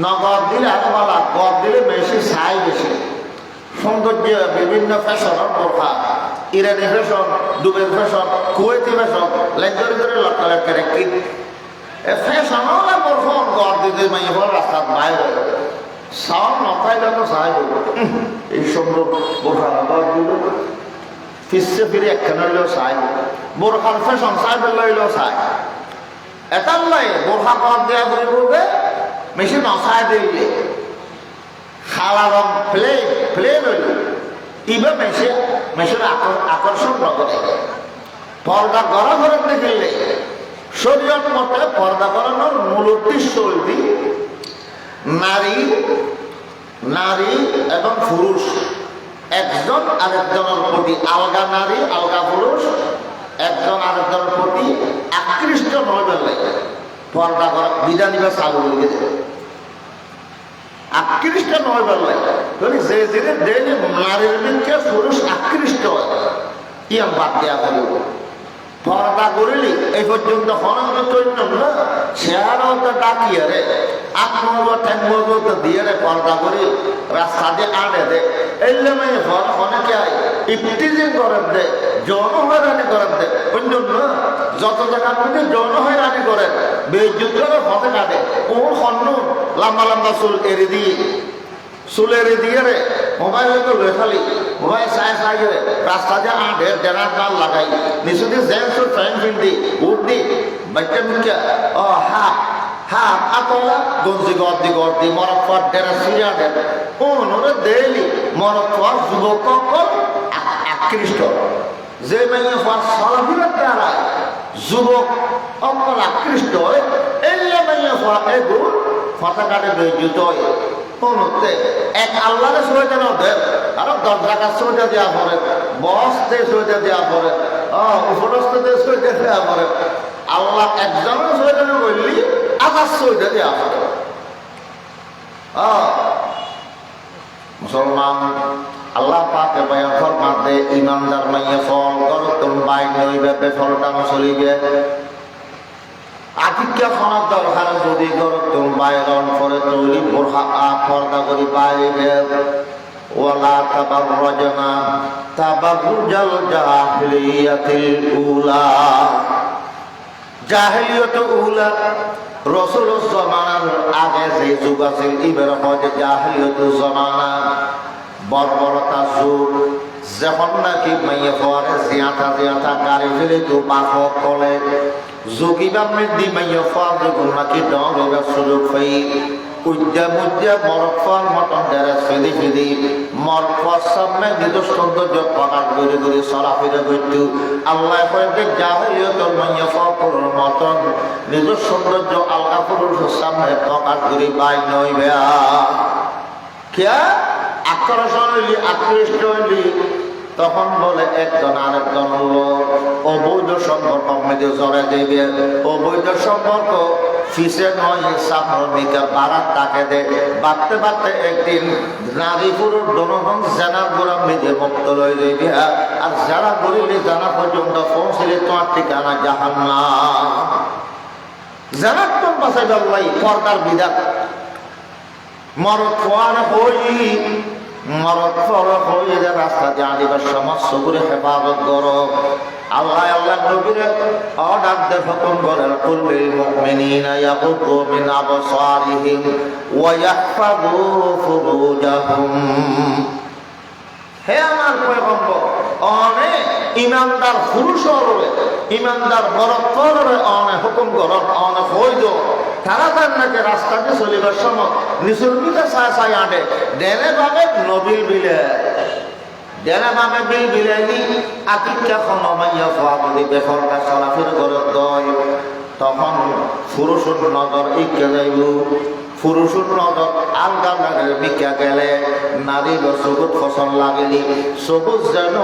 নগদ দিলে একবেলা গড় দিলে বেশি ছাই বেশি সৌন্দর্য বিভিন্ন ফ্যাশনের বোরখা ইরানি ফ্যাশন দুবের ফ্যাশন কুয়েতি ফ্যাশন লেঞ্জরি করে লক্কা লক্কা রেখি ফ্যাশনও বোরখা গড় দিতে মাইয়ে বল রাস্তার বাইরে সাউন্ড নখাইলে তো সাহায্য এই সুন্দর বোরখা নগদ দিল ফিসে ফিরে একখানে হইলেও চাই বোরখার ফ্যাশন চাই লইলেও চাই এটার লাই বোরখা গড় দেওয়া করে বলবে মেশিন নচাই দিলে খালা রং প্লে লইল ইবে মেশিন আকর্ষণ নকরে পর্দা করা ঘরে দেখিলে শরীয়ত মতে পর্দা করানোর মূল উদ্দেশ্য হইল নারী এবং পুরুষ একজন আরেকজনের প্রতি আলগা নারী আলগা পুরুষ একজন আরেকজনের প্রতি আকৃষ্ট নয় বেলায় পর্দা করা বিধান বা চালু হয়ে গেছে আকৃষ্ট নয় বেলায় যে জিনিস দেয়নি নারীর দিনকে পুরুষ আকৃষ্ট হয় ইয়ান বাদ দেওয়া হল পর্দা করিলি এই পর্যন্ত হনন্য না চেহারাও তো ডাকিয়ে রে আত্মগত ঠ্যাঙ্গত দিয়ে রে পর্দা করি রাস্তা দিয়ে আনে দে এলে মেয়ে অনেকে ইফটিজিং করেন দে যৌন হয়রানি করেন দে অন্য যত জায়গা মধ্যে যৌন হয়রানি করেন বেযুদ্ধ হতে কাটে ও হন্য লম্বা লম্বা চুল এড়ে দিয়ে রে মোবাইল তো লেখালি ওই সাই সাই রাস্তা দিয়ে আঁটের ডেরার মাল লাগাই নিচু দিয়ে জেন্টস ফ্যান ফিন্দি উঠদি বাচ্চা মুখে ও হা হা আতলা গঞ্জি গর্দি মরক for Dera Syria then ওনরে দেলি মরক for যুবক আকৃষ্ট যে মেয়ে ফর সলাফিরের দ্বারা যুবক অকল আকৃষ্ট হয় এলে মেয়ে ফর এগুলো কথা কাটে বেজুত হয় কোনতে এক আল্লাহরে সুবিধা দেন আরো দরজা কাজ সুবিধা দেওয়া পড়ে বসতে সুবিধা দেওয়া পড়ে উপরস্থতে সুবিধা দেওয়া পড়ে আল্লাহ একজনের সুবিধা বললি আকাশ সুবিধা দেওয়া পড়ে মুসলমান আল্লাহ পাকে বয়ান ফরমাতে ইমানদার মাইয়ে ফল গরতুন বাইন হইবে বেফলটা চলিবে আতিক্যা খানার দরকার যদি গরতুন বাইরন করে তৈরি বোরহা পর্দা করি বাইরে ওয়ালা তাবাররাজনা তাবাররুজাল জাহিলিয়াতিল উলা জাহিলিয়াতুল উলা রাসূলুর জামানার আগে যে যুগ আছিল ইবের হয় জাহিলিয়াতুল জামানা বর্বরতা যুগ যখন নাকি মাইয়ে পরে জিয়াতা গাড়ি ফেলে তো পাখ কলে যোগীবা মৃদ্ধি মাইয়ে পর যখন নাকি ডর সুযোগ পাই উজ্জা মরফর মতন ডেরে ফেদি মরফর সামনে নিজ সৌন্দর্য প্রকাশ করে চলাফেরা করত আল্লাহ কয়েক জাহিলিয়াতুল মাইয়ে পর মতন নিজ সৌন্দর্য আল্লাহ পুরুষের সামনে প্রকাশ করে বাই নইবে কে আকর্ষণ হইলি আকৃষ্ট হইলি তখন বলে একজন আরেকজন লোক অবৈধ সম্পর্ক মেয়েদে জড়ে দেবে অবৈধ সম্পর্ক ফিসে নয় সামরিকা বারাত তাকে দে বাড়তে একদিন নারী পুরুষ দনগণ জানা গোড়া মেয়েদে মুক্ত লই দেবে আর যারা গরিলে জানা পর্যন্ত পৌঁছলে তোমার ঠিকানা জাহান্নাম জানার তো বাসাই বাবুই পর্দার বিধান মরদ ফোয়ার হই মরদ ফরক হয়ে যে রাস্তা জানিবার সমস্ত করে হেফাজত করো আল্লাহ নবীরে অর্ডার দে হুকুম করেন কুল্লিল মুমিনিনা ইয়াকুতু মিন আবসারিহিম ওয়া ইয়াহফাযু ফুরুজাহুম হে আমার পয়গম্বর অনে ইমানদার পুরুষ হলে ইমানদার মরদ ফররে অনে হুকুম করন অনে হইদ তারা তার নাকি রাস্তাতে চলিবার সময় নিসর্গিতে ছায় আঁটে ডেনে ভাবে নবীল বিলে ডেনে ভাবে বিল বিলাইনি আতিক্যা খনমাইয়া ফোয়া যদি বেফরটা চলাফের করে দয় তখন পুরুষের নজর ইকে যাইব পুরুষের নজর আলগা লাগে বিকা গেলে নারী চকুত ফসল লাগিলি চকুত যেন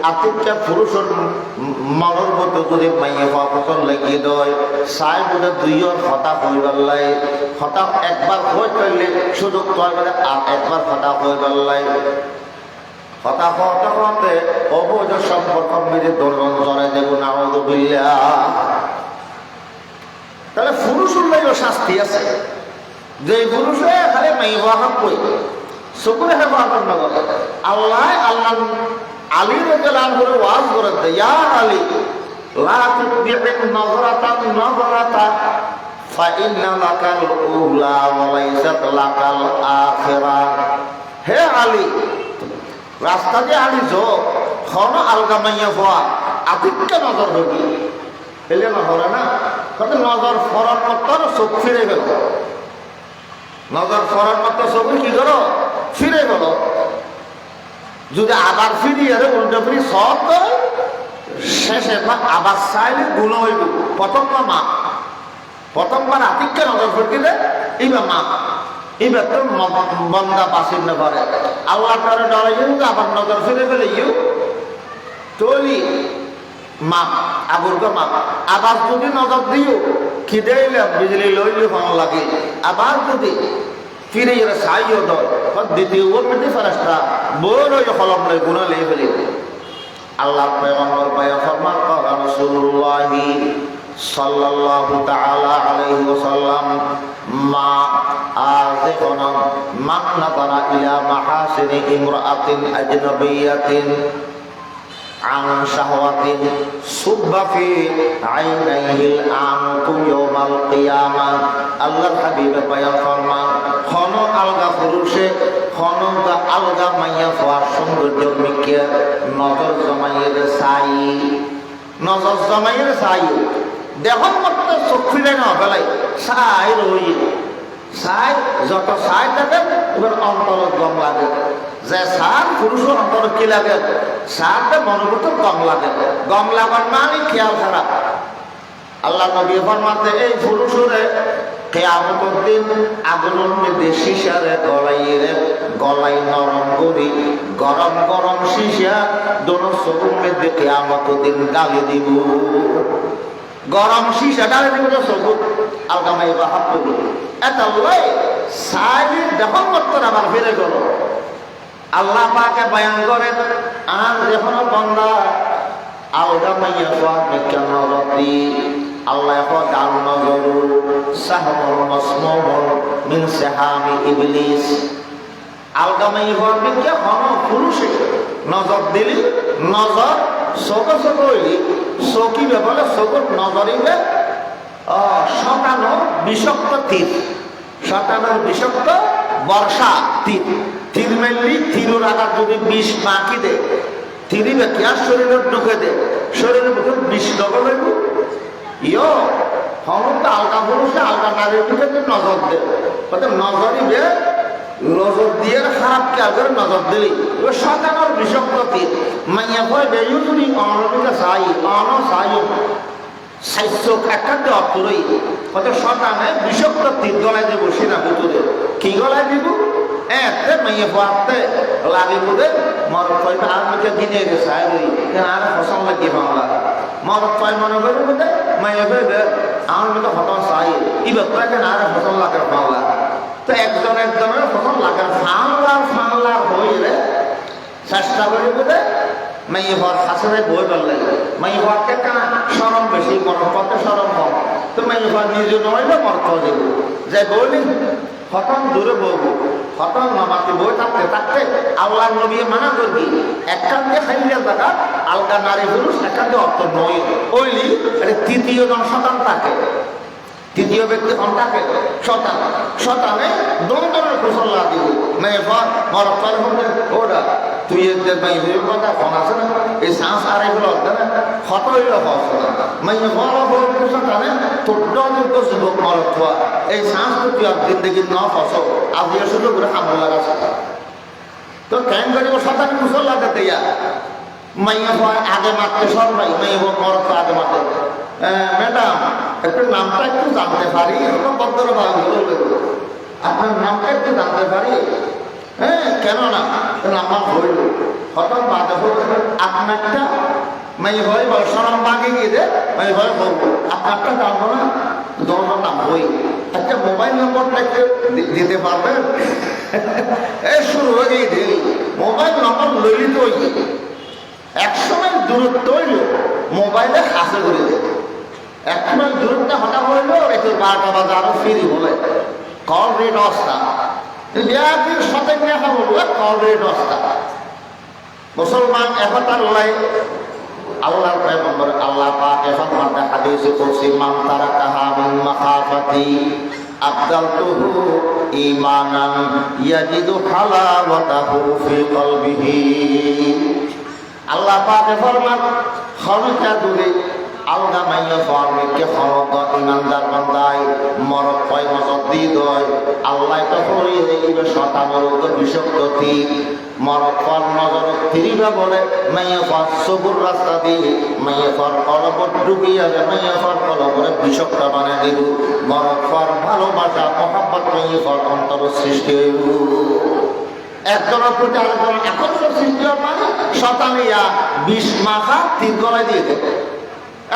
আতিক্যা পুরুষের মনের মতো যদি মাইয়ে হওয়া ফসল লাগিয়ে দেয় চাই বোধে দুইয়ের হতাশ হইবার লাই হতাশ একবার হয়ে করলে সুযোগ তৈরি করে আর একবার হতাশ হইবার লাই হতাশ হতে অবৈধ সম্পর্ক মেরে দোলন জড়াই দেব নাউযুবিল্লাহ তাহলে পুরুষের লাইও শাস্তি আছে যে পুরুষে খালি মাই ওয়াহাব কই সকলে হেফাজত না করে আল্লাহ আলী রাদিয়াল্লাহু আনহু ওয়াজ করে দেয় ইয়া আলী লা তুতিবিন নজরাতা ফা ইন্না লাকাল উলা ওয়া লাইসাত লাকাল আখিরা হে আলী রাস্তা দিয়ে আলী যো খন আলগা মাইয়া হওয়া আতিক্য নজর ধরবি এলে না হরে না তাতে নজর ফরার মতো চোখ ফিরে গেল নজর ফরার মতো চোখ কি করো ফিরে গেল যদি আবার ফিরি আরে উল্টো ফিরি সব করে শেষে আবার চাইলে গুণ হইব প্রথমবার আতিক্য নজর ফিরলে এইবার মা এইবার তো মন্দা বাসির না পারে আল্লাহ তারা ডরাই আবার নজর ফিরে ফেলে তৈরি মা আবুরকে মা আবার যদি নজর দিও খিদে বিজলি লইলে ভালো লাগে আবার যদি ফিরে এরা সাইও দয় দ্বিতীয় মেটে ফেরাস্তা বড় কলম লই গুণা লেগে ফেলি আল্লাহ পয়গম্বর পায়া ফরমান করা রাসূলুল্লাহ সাল্লাল্লাহু তাআলা আলাইহি ওয়াসাল্লাম মা আযিফনা মান নাযারা ইলা মাহাসিনি ইমরাআতিন আজনাবিয়াতিন عن شهوة صب في عينيه العنق يوم القيامة الله الحبيب بيان فرمان خنو আলগা পুরুষে হন আলগা মাইয়া হওয়ার সৌন্দর্য মিকে নজর জমাইয়ের চাই নজর জমাইয়ের চাই দেহন মত চক্ষুরে না বেলায় চাই রই চাই যত চাই থাকে এবার অন্তরত গম লাগে যে সার পুরুষের অন্তর কি লাগে সারটা মনোভূত গম লাগে গম লাগার মানে খেয়াল খারাপ আল্লাহ নবী ফরমাতে এই পুরুষরে কিয়ামতের দিন আগুনের মধ্যে শিশারে গলাই নরম করি গরম গরম শিশা দোনো চকুর মধ্যে কিয়ামতের দিন গালি দিব গরম শিশা ডালে দিব চকুর আলগামাই বা হাত করি এটা লয় সাইড যখন করতেন আবার ফিরে গেল আল্লাহ পাকে বয়ান করেন আর যখন বন্দা আলগামাইয়া সোয়াদ কেন রতি আল্লাহ দান নজরু সাহমুল মাসমুমুল মিন সাহামি ইবলিস আলগামাই হওয়ার বিকে হন পুরুষে নজর দিলি নজর চোখ চোখ হইলি চকিবে বলে চোখর নজরিবে শতানো বিষাক্ত তীর শতানোর বিষাক্ত বর্ষা তীর তীর মেললি তীরের আঘাত যদি বিষ মাখি দে তীরিবে কি আর শরীরের ঢুকে দে শরীরের ভিতরে বিষ ডবল হইব ইয়ো সমস্ত আলগা পুরুষে আলগা নারীর দিকে নজর দে নজরিবে নজর দিয়ে খারাপ খেয়াল করে নজর দিলি এবার শতানোর বিষাক্ত তীর মাইয়া ভয় বেরিয়ে যদি অনবিকে চাই চাই সাইচোক একটা দেওয়া তোরই কত শতানে বিষাক্ত তীর গলায় দেবো সেনা ভিতরে কি গলায় দিব এতে মাইয়া ভাবতে লাগে বুঝে মরত কয়টা আমিকে দিনে গেছে আর ফসল লাগিয়ে বাংলা মরত কয় মনে করবে বুঝে মাইয়া ভেবে আমার মতো হঠাৎ চাই এবার তো এখানে আর ফসল লাগে বাংলা তো একজনের ফসল লাগে ফাংলা হয়ে রে চেষ্টা করি বুঝে মাইয়া ভার খাসে বই বললে মাইয়া ভারকে কেনা সরম বেশি গরম পথে সরম কম তো মাইয়া ভার নিজে নইলে মরত যাব যে বলি হঠাৎ দূরে বলবো হঠাৎ নামাতে বই থাকতে থাকতে আল্লাহ নবী মানা করবি একখান দিয়ে খাইলে টাকা আলগা নারী পুরুষ একখান দিয়ে অর্থ নয় ওইলি তৃতীয় জন সন্তান থাকে তৃতীয় ব্যক্তি কোন থাকে শতানে দমদমের কুশল্লা দিব মেয়ে ফর মরফার মধ্যে ওরা তুই এদের মেয়ে কথা ফোন আছে না এই শ্বাস আর এগুলো হচ্ছে না ক্ষত হইল মেয়ে ফর শতানে তোর ডজনকে যুবক মরফা এই শ্বাস তো তুই একদিন দেখি ন ফস আবিয়া শুধু করে হামলা লাগাছে তো কেন করিব শতানে কুশল্লা দিতে ইয়া মাইয়া ভয় আগে মারতে সবাই মেয়ে মরত আগে মারতে ম্যাডাম একটু নামটা একটু জানতে পারি ভদ্র আপনার নামটা একটু জানতে পারি হ্যাঁ কেন না নাম্বার হইল হঠাৎ বাদে হল আপনারটা মেয়ে ভয় বল সরম বাগে গিয়ে দে মেয়ে ভয় বলবো আপনারটা জানবো না দোনোর নাম হই একটা মোবাইল নম্বরটা একটু দিতে পারবেন শুরু হয়ে গিয়ে মোবাইল নম্বর লইলি তো একশো মাইল দূরত্ব হইল মোবাইলে হাসে করে দেয় একশো মাইল দূরত্ব হঠাৎ হইল একটু 12টা বাজে আরো ফিরি বলে কল রেট অবস্থা সতেজ দেখা বলবো কল রেট অবস্থা মুসলমান এখন তার লাই আল্লাহর পয়গম্বর আল্লাহ পাক এখন মাথা হাদিসে করছি মান তারা কাহা মিন মাখাফাতি আবদালতুহু ঈমানান ইয়াজিদু হালাওয়াতাহু ফি কলবিহি আল্লাহ পাকে ফরমান খরচা দূরে আলগা মাইয়া ফরমিকে খরচ ইমানদার বান্দায় মরক কয় নজর দি দয় আল্লাহ তো করিয়ে দেখিবে শতানোর বিষাক্ত তীর মরক ফর নজর ফিরিবা বলে মাইয়া ফর সবুর রাস্তা দিয়ে মাইয়া ফর কলবর ডুবিয়ে যাবে মাইয়া ফর কলবরে বিষাক্ত বানিয়ে দিব মরক ফর ভালোবাসা মহাব্বত মাইয়া ফর অন্তর সৃষ্টি হইব একজনের প্রতি আরেকজন একত্র সৃষ্টি মানে শতানিয়া 20 মাথা 3 গলায় দিয়ে দেবে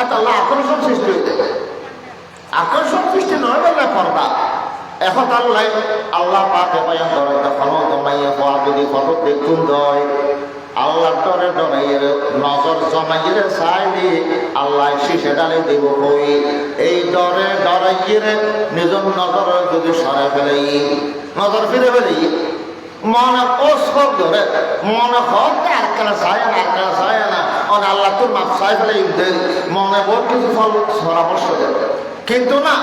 এত আকর্ষণ সৃষ্টি হইতে আকর্ষণ সৃষ্টি নয় বলে পর্দা এখন আল্লাহ পাকে বয়ান করে তখন তোমাইয়া পাওয়া যদি ফটো দেখুন দয় আল্লাহ ডরে ডরাইয়ের নজর জমাইয়ের চাইলে আল্লাহ শিশে ডালে দিব হই এই ডরে ডরাইয়ের নিজের নজর যদি সরে ফেলে নজর ফিরে ফেলি মনে কোষ ধরে মনে হোক আটকানা চায় না আটকানা চায় না আল্লাহ তোর মাপ চাই ফেলে মনে বহুত কিছু ফল পরামর্শ দেবে কিন্তু না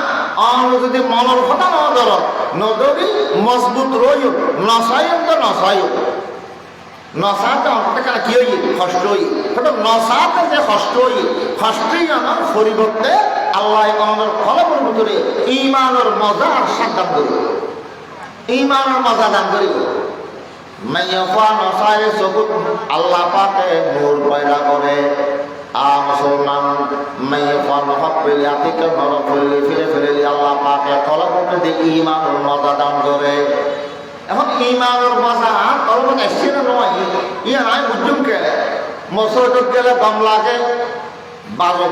যদি মনের কথা না ধর নদরি মজবুত রইও নসাইন তো নসাইও নসাতে অর্থটা কি হই কষ্ট হই নসাতে যে কষ্ট হই কষ্টই আমার পরিবর্তে আল্লাহ আমাদের কলমের ভিতরে ঈমানের মজা আর সাদাম করি ঈমানের মজা দান করি মাইয়াফা নসায়ে সবুত আল্লাহ পাকে নূর পয়দা করে মুসলমান মাইয়াফা নহক পেলে আতিকে নরক পেলে ফিরে ফিরে আল্লাহ পাকে কলমের মধ্যে ঈমানের মজা দান করে এখন ঈমানের মজা কলমে আসছে না নয় ইয়া নাই বুঝুম কে মসজিদ গেলে দম লাগে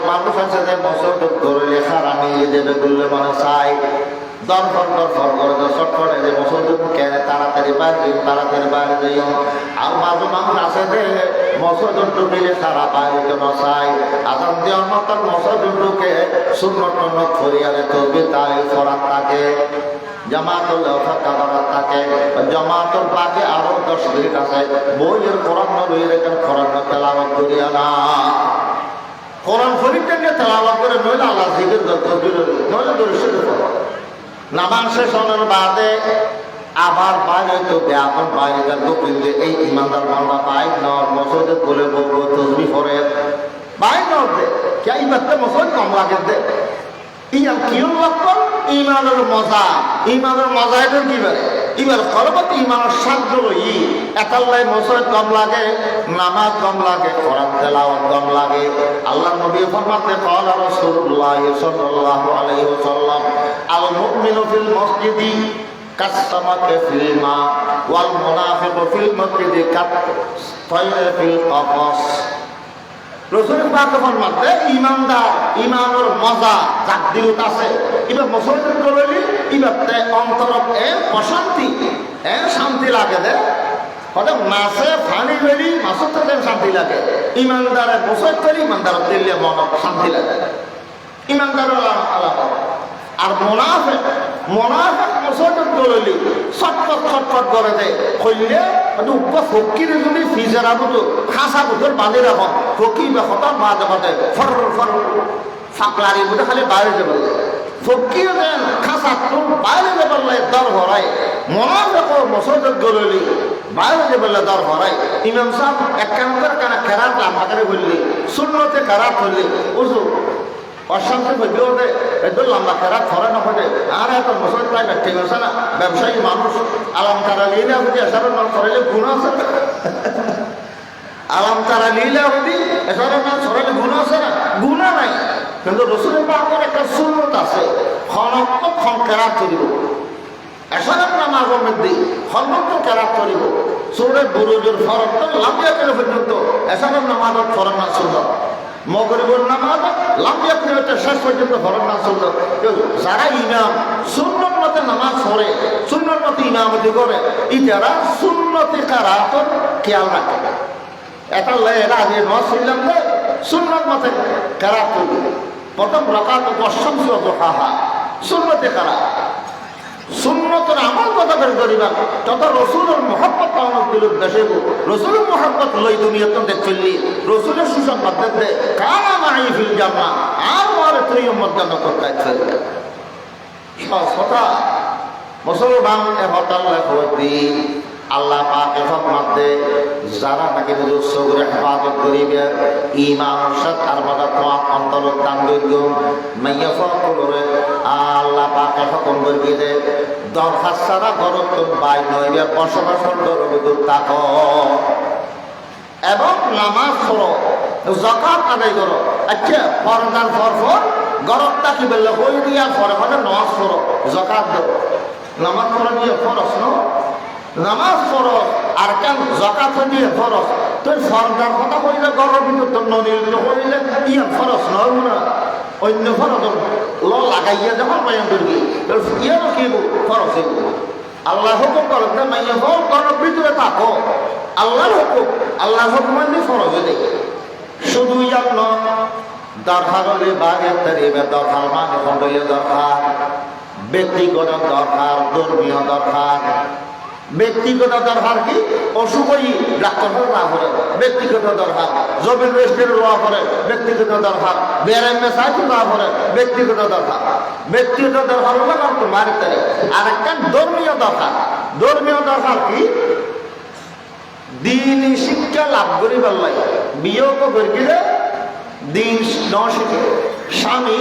মানুষ আছে যে মসজিদ ধরে লেখা রামিয়ে দেবে বললে মনে চাই দরফর করে চটপটে যে মসজিদ কে তাড়াতাড়ি বাইরে যাইও আর মাঝে মানুষ আছে যে মসজিদ ঢুকিলে সারা বাইরে কেন চাই আজান দেওয়ার মতন মসজিদ ঢুকে সুন্নত ফরিয়ালে তবে তাই ফরাত থাকে জামাতুল ফাঁকা থাকে জামাতুল বাকি আরো 10 মিনিট আছে বইয়ের কোরআন লইয়ে রেখেন কোরআন তেলাওয়াত করিয়া না কোরআন শরীফটাকে তেলাওয়াত করে নইলে আল্লাহ জিকির নইলে দর্শন নামাজ শেষ হওয়ার বাদে আবার বাইরে তো এখন বাইরে গেল কিন্তু এই ইমানদার বাংলা বাইক নেওয়ার মসজিদে বলে বলবো তসবি পরে বাইক নেওয়ার দে কে ইমানটা মসজিদ কম লাগে দে ইয়ার কি লক্ষণ ইমানের মজা এটা কি বলে এবার কলবত ইমানের সাধ্য লই একাল্লাই মসজিদ কম লাগে নামাজ কম লাগে কোরআন তেলাওয়াত কম লাগে আল্লাহ নবী ফরমাতে ক্বালা রাসূলুল্লাহ সাল্লাল্লাহু আলাইহি ওয়াসাল্লাম আল মুমিনু ফিল মসজিদি কাসসামাকে ফিল মা ওয়াল মুনাফিকু ফিল মসজিদি কাত-তায়রি ফিল কাফাস রসুল পাক ফরমাতে ইমানের মজা যার দিলত আছে এবার মুসলমান করলি এবারতে অন্তরক অশান্তি শান্তি লাগে দে হয়তো মাছে ফানি বেরি মাছের থেকে শান্তি লাগে ইমানদারের বসত করি ইমানদারের দিল্লি মন শান্তি লাগে ইমানদারের আলাদা আর মোনাফেক মুসলমান করলি ছটফট করে দেয় কইলে ফকির যদি ফিজারা বুঝো খাসা বুঝোর বাঁধে রাখন ফকি বা হঠাৎ বাঁধে বাঁধে ফর ফাঁকলারি বুঝে খালি বাইরে যাবে ফকির দেন খাসা তোর বাইরে যাবে দর হরাই মোনাফেক মুসলমান করলি বাইরে যাবে দর হরাই ইমাম সাহেব একখানকার কানা খেরাত লাম্বাকারে বললি শূন্যতে খেরাত হইলি বুঝো অশান্তি হইতেও দে একটু লম্বা খেরাত খরা না হতে আর এখন মুসলমান প্রায় ঠিক আছে না ব্যবসায়ী মানুষ আলাম তারা লিলে হতে এসবের নাম সরাইলে গুণ আছে আলাম তারা লিলে হতে এসবের নাম সরাইলে গুণ আছে না গুণা নাই কিন্তু রসুলের পাকের একটা সুন্নত আছে ক্ষণ খেরাত করিব এসবের নাম আগর মধ্যে সর্বত্র খেরাত করিব সুরে বুরুজুর ফরত লাম্বিয়া করে পর্যন্ত এসবের নাম আগর ফরত না সুন্দর মগরিবুর নামাজ লাম্বিয়া করে শেষ পর্যন্ত ফরত না সুন্দর যারা ইমাম সুন্নত মতে নামাজ পড়ে সুন্নত মতে ইমামতি করে ইতারা সুন্নতি কারাতর খেয়াল রাখে এটা এরা আগে নামাজ পড়লাম যে সুন্নত মতে কারাত করবে প্রথম রাকাত ওয়াশামসু ওয়াদুহাহা সুন্নতি কারাত সুন্নতের আমল কথা বের করিবা তত রসুলের মহব্বত পাওয়ানোর দিল দেশে রসুলের মহব্বত লই দুনিয়াতে দেখলি রসুলের সুসংবাদ দেখবে কানা মাই ফিল জান্নাহ আর মারে তুই মধ্যে করতে চাইবে কথা মুসলমান এ হতাল লেখি আল্লাহ পাক এফত মাতে যারা নাকি উৎস করে হেফাজত করিবে ইমান সৎ আর মদা তোমার অন্তর দান করিব মাইয়া ফকরে আল্লাহ পাক এফত করিবে দে দরখাস্ত ছাড়া গরত বাই নইবে বসবাসর দরবিদ তাক এবং নামাজ পড়ো যাকাত আদায় করো আচ্ছা ফরজান ফরফর গরতটা কি বললে হই দিয়া পরে পরে নামাজ পড়ো যাকাত দাও নামাজ পড়া দিয়ে ফরজ ন নামাজ ফরজ আর কেন যাকাত দিয়ে ফরজ তুই ফরজার কথা কইলে গরর ভিতর তো নদীর কইলে ইয়া ফরজ নয় না অন্য ফরজ ল লাগাইয়া যখন বয়ান করবি ইয়ারও কি ফরজ আল্লাহ হুকুম করো না মাইয়া হল গরর ভিতরে থাকো আল্লাহর হুকুম মানে ফরজ দেয় শুধু ইয়ার ন দরকার হলে বাগের তারিবে দরকার মানে খন্ডলে দরকার ব্যক্তিগত দরকার ধর্মীয় দরকার ব্যক্তিগত দরকার কি অসুখই ডাক্তার না করে ব্যক্তিগত দরকার জমির রেস্টের লোয়া করে ব্যক্তিগত দরকার বেড়ে মেশাই না করে ব্যক্তিগত দরকার ব্যক্তিগত দরকার হলো করতে বাড়িতে। আর একটা ধর্মীয় দরকার। ধর্মীয় দরকার কি? দিনই শিক্ষা লাভ করি বললাই বিয়োগ করি দিন ন শিখে স্বামী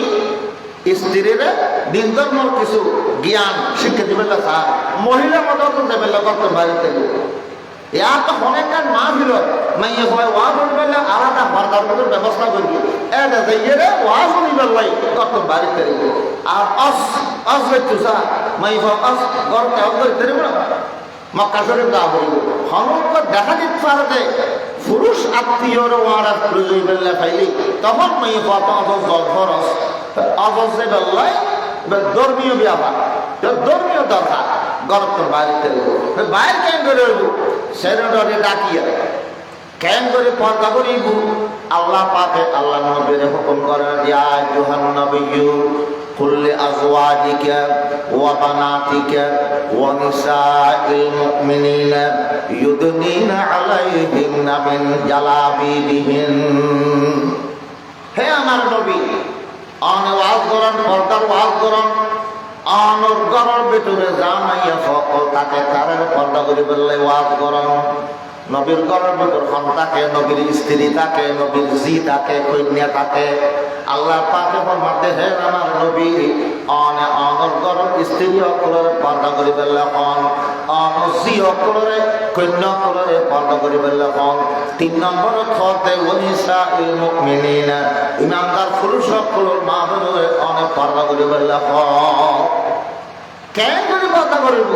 স্ত্রীর দিন ধর্মর কিছু জ্ঞান শিক্ষা দিবে স্যার মহিলা মদত দেবে করতে বাড়িতে। ইয়ার তো অনেক মা ছিল মাইয়ে হয় ওয়া বলবে আলাদা হরদার মতো ব্যবস্থা করবি এটা যাইয়ে ওয়া শুনিবার লাই করতে বাড়িতে। আর অস বেচুসা মাই অস গরতে অগরিতে না মক্কা শরীফ দা বলব সমগ্র দেখা দিতে পারে যে পুরুষ আত্মীয়র ওয়ারা প্রয়োজন বেলা ফাইলি তখন মাই হত অবস খরচ অবশ্যই বেলায় ধর্মীয় ব্যাপার ধর্মীয় দরকার গরত বাড়িতে বাইর কেন করে সেরে ডাকিয়া কেন করে পর্দা করিব আল্লাহ পাকে আল্লাহ নবীর হুকুম করে ইয়া আইয়ুহান নাবিয়্যু কুল লিআজওয়াজিকা ওয়া বানাতিকা ওয়া নিসাইল মুমিনিনা ইউদনিনা আলাইহিন্না মিন জালাবিবিহিন। হে আমার নবী অনে ওয়াজ করেন পর্দার ওয়াজ করেন অনর ঘরের ভিতরে জামাইয়া সকল তাকে তারের পর্দা করে বললে ওয়াজ করেন। নবীর ঘরের ভিতর খন থাকে নবীর স্ত্রী থাকে নবীর জি থাকে কন্যা থাকে। আল্লাহ পাকে ফরমাতে হে আমার নবী অনে অনর ঘরের স্ত্রী সকলের পর্দা করে বললে খন অন জি সকলের কন্যা সকলের পর্দা করে বললে খন। 3 নম্বর খতে ওনিসা ইল মুমিনিনা ইমানদার পুরুষ সকলের মা বোনের অনেক পর্দা করে বললে খন। কেন করে পর্দা করিব?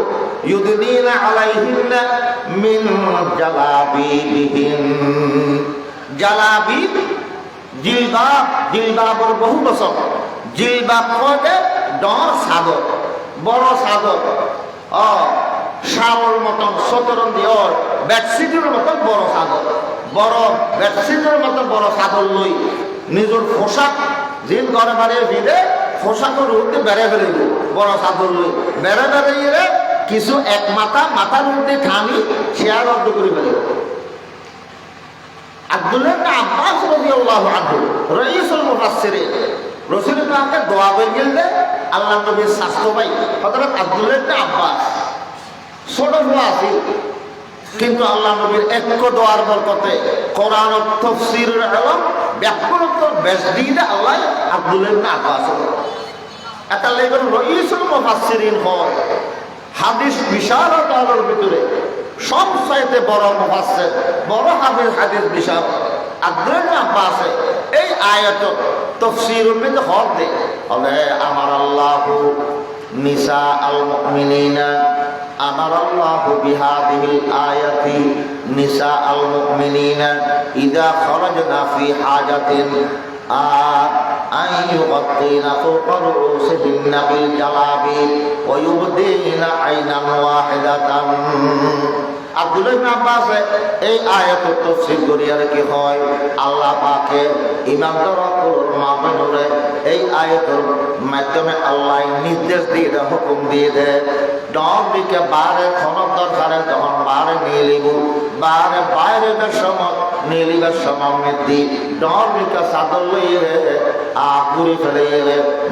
ইউদনিনা আলাইহিন্না মিন জালাবিবিহিন। জালাবিব জিলবাব জিলবাবর বহু বছর জিলবাব কয়ে ডর সাগর বড় সাগর শাওর মতন সতরন দিয়র বেডশিটের মতন বড় সাগর বড় বেডশিটের মতন বড় সাগর লই নিজের পোশাক জিন ঘরে বাড়িয়ে দিলে পোশাকের উঠতে বেড়ে ফেলিব বড় সাগর লই বেড়ে বেড়ে কিছু এক মাথার মধ্যে ঠানি শেয়ার অর্ধ করে ফেলিব। আব্দুল্লাহ ইবনে আব্বাস রাদিয়াল্লাহু আনহু রাইসুল মুফাসসিরিন রাসূল পাকের দোয়া করে গেলে আল্লাহর নবীর শাস্ত্র ভাই হযরত আব্দুল্লাহ ইবনে আব্বাস ছোট দোয়া আছে কিন্তু আল্লাহ নবীর এক দোয়ার বরকতে কোরআন ও তাফসীরের ইলম ব্যাকরণ বেশ দিয়ে আল্লাহ আব্দুল্লাহ ইবনে আব্বাস এটা লেগেন রাইসুল মুফাসসিরিন হয় হাদিস বিশারদ আলোর ভিতরে সবচাইতে বড় মুফাসসির বড় হাফেজ হাদিস বিশারদ আব্দুল্লাহ ইবনে আব্বাস এই আয়াত তাফসীরের মধ্যে হক দে বলে আমার আল্লাহু নিসা আল মুমিনিনা আমার আল্লাহু বিহাদিহিল আয়াতি নিসা আল মুমিনিনা ইযা খারাজনা ফি হাজাতিন أن يغطين فوق رؤوسهن بالجلابيب ويبدين عينا واحدة। আব্দুল্লাহ ইবনে আব্বাস এই আয়াতের তাফসীর করিয়া কি হয় আল্লাহ পাকে ইমানদার মা বোনরে এই আয়াতের মাধ্যমে আল্লাহ নির্দেশ দিয়ে দেয় হুকুম দিয়ে দেয় ডমিকে বারে খনক দরকারে তখন বারে নিয়ে লিব বারে বাইরে সময় নিয়ে লিবার সময় মেদি ডমিকে চাদর লইয়ে ঘুরে ফেলে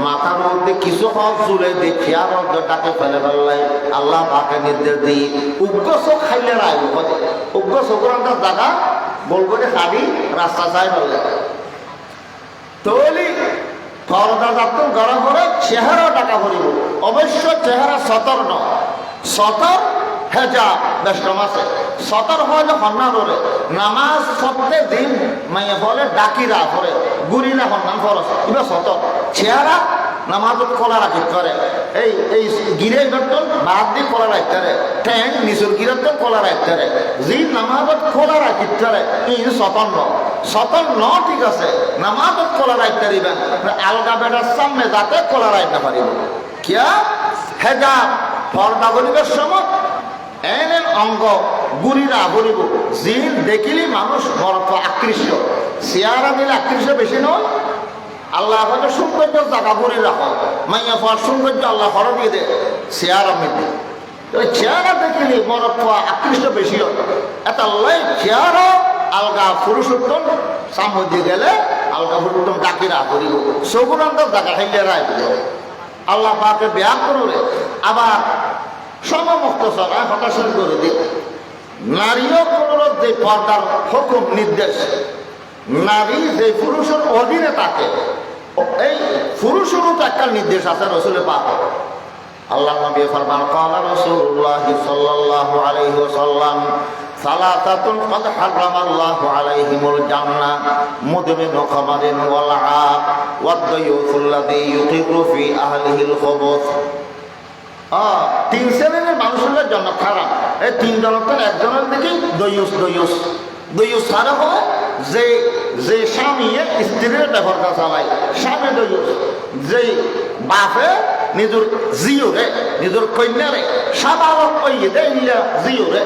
মাথার মধ্যে কিছু হক চুলে দিয়ে খেয়ার অর্ধটাকে ফেলে ফেললাই আল্লাহ পাকে নির্দেশ দিই উগ্র চোখ খাইলে রাখবো কদে উগ্র চোখের জায়গা বলবো যে খাবি রাস্তা চাই বললে তলি পর্দা যাত্রা গড়া করে চেহারা টাকা ভরিব অবশ্য চেহারা সতর নয় সতর হেজা বেশম আছে সতর হয় যে হন্নারে নামাজ প্রত্যেক দিন মাইয়া বলে ডাকিরা করে গুড়িরা হন্নান খরচ এবার সতর চেহারা নামাজত খোলা রাখি করে এই গিরে গর্তন বাদ দিয়ে খোলা রাখতে রে ঠ্যাং নিচুর গিরতন খোলা রাখতে রে জি নামাজত খোলা রাখি করে এই সতন ন ঠিক আছে নামাজত খোলা রাখতে দিবেন আলগা বেটার সামনে যাতে খোলা রাখতে পারিব কিয়া হেজা পর্দা গরিবের সময় এনের অঙ্গ গুড়িরা গরিব জিন দেখিলি মানুষ বরফ আকৃষ্ট চেয়ারা দিলে আকৃষ্ট বেশি নয় আল্লাহ হয়তো সৌন্দর্য জায়গা ভরি রাখো মাইয়া পাওয়ার সৌন্দর্য আল্লাহ হর দিয়ে দে চেয়ারা মেটে চেয়ারা দেখিলি বরফ আকৃষ্ট বেশি হয় এটা লাই চেয়ারা আলগা পুরুষোত্তম সামধ্যে গেলে আলগা পুরুষোত্তম ডাকিরা করিব সগুরান্ত জায়গা খাইলে রায় আল্লাহ পাকে ব্যাগ করে আবার সমমুক্ত সবাই হতাশন করে দিন। নারীও কোনো যে পর্দার হুকুম নির্দেশ, নারী যে পুরুষের অধীনে থাকে, এই পুরুষেরও তো একটা নির্দেশ আছে রসুলের পাক। আল্লাহ নবী ফরমান ক্বালা রাসূলুল্লাহ সাল্লাল্লাহু আলাইহি ওয়াসাল্লাম সালাতাতুন ক্বাদ হারামাল্লাহু আলাইহিমুল জান্নাহ মুদমিনু খামারিন ওয়াল আaq ওয়াদ-দায়ুফুল্লাযী ইউকিরু ফি আহলিহিল খুবুস। তিন শ্রেণীর মানুষের জন্য খারাপ। এই তিন জনের একজনের দিকে দয়ুস সারা হয় যে স্বামী স্ত্রীর ব্যবহারটা চালায়, স্বামী দয়ুস। যে বাপে নিজের জিওরে নিজের কন্যারে সাধারণ জিওরে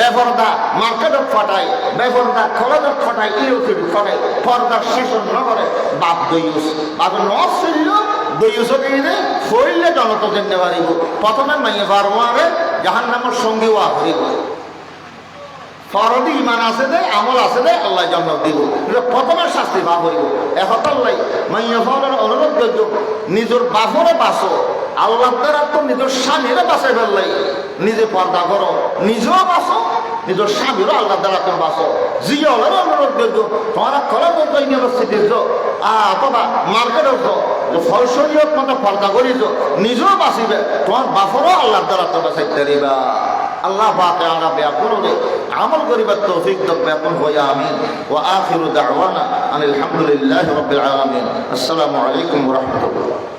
ব্যবহারটা মার্কেটত ফটায়, ব্যবহারটা কলেজত ফটায়, ইউটিউব ফটায়, পর্দার শাসন ন করে বাপ দয়ুস। বাপের নছিল দয়ুসকে ফইলে জনত যেতে পারিব। প্রথমে মাইয়ে ফারমারে জাহান্নামের সঙ্গী ওয়া করিব। ফরদি ইমান আছে দে, আমল আছে দে, আল্লাহ জান্নাত দিব। প্রথমে শাস্তি ভা করিব। এহতাল্লাই মাইয়া ফারের অনুরোধ করব, নিজের বাপরে বাঁচো, আল্লাহ দ্বারা তো নিজের স্বামীরে বাঁচাই ফেললাই। নিজে পর্দা করো, নিজেও বাঁচো, নিজের স্বামীরও আল্লাহ দ্বারা তুমি বাঁচো। জিওলের অনুরোধ করব, তোমার কলেজ ইউনিভার্সিটি অথবা মার্কেটে ফলসরিয়ত মতো পর্দা করিছ, নিজেও বাঁচিবে, তোমার বাপরও আল্লাহ দ্বারা তো বাঁচাইতে দিবা। আল্লাহ পাকে আমরা ব্যাকুল আমল করিবার তৌফিক দাও, ব্যাকুল হইয়া আমিন। ওয়া আখিরু দাওয়ানা আনিল হামদুলিল্লাহি রাব্বিল আলামিন। আসসালামু আলাইকুম ওয়া রাহমাতুল্লাহ।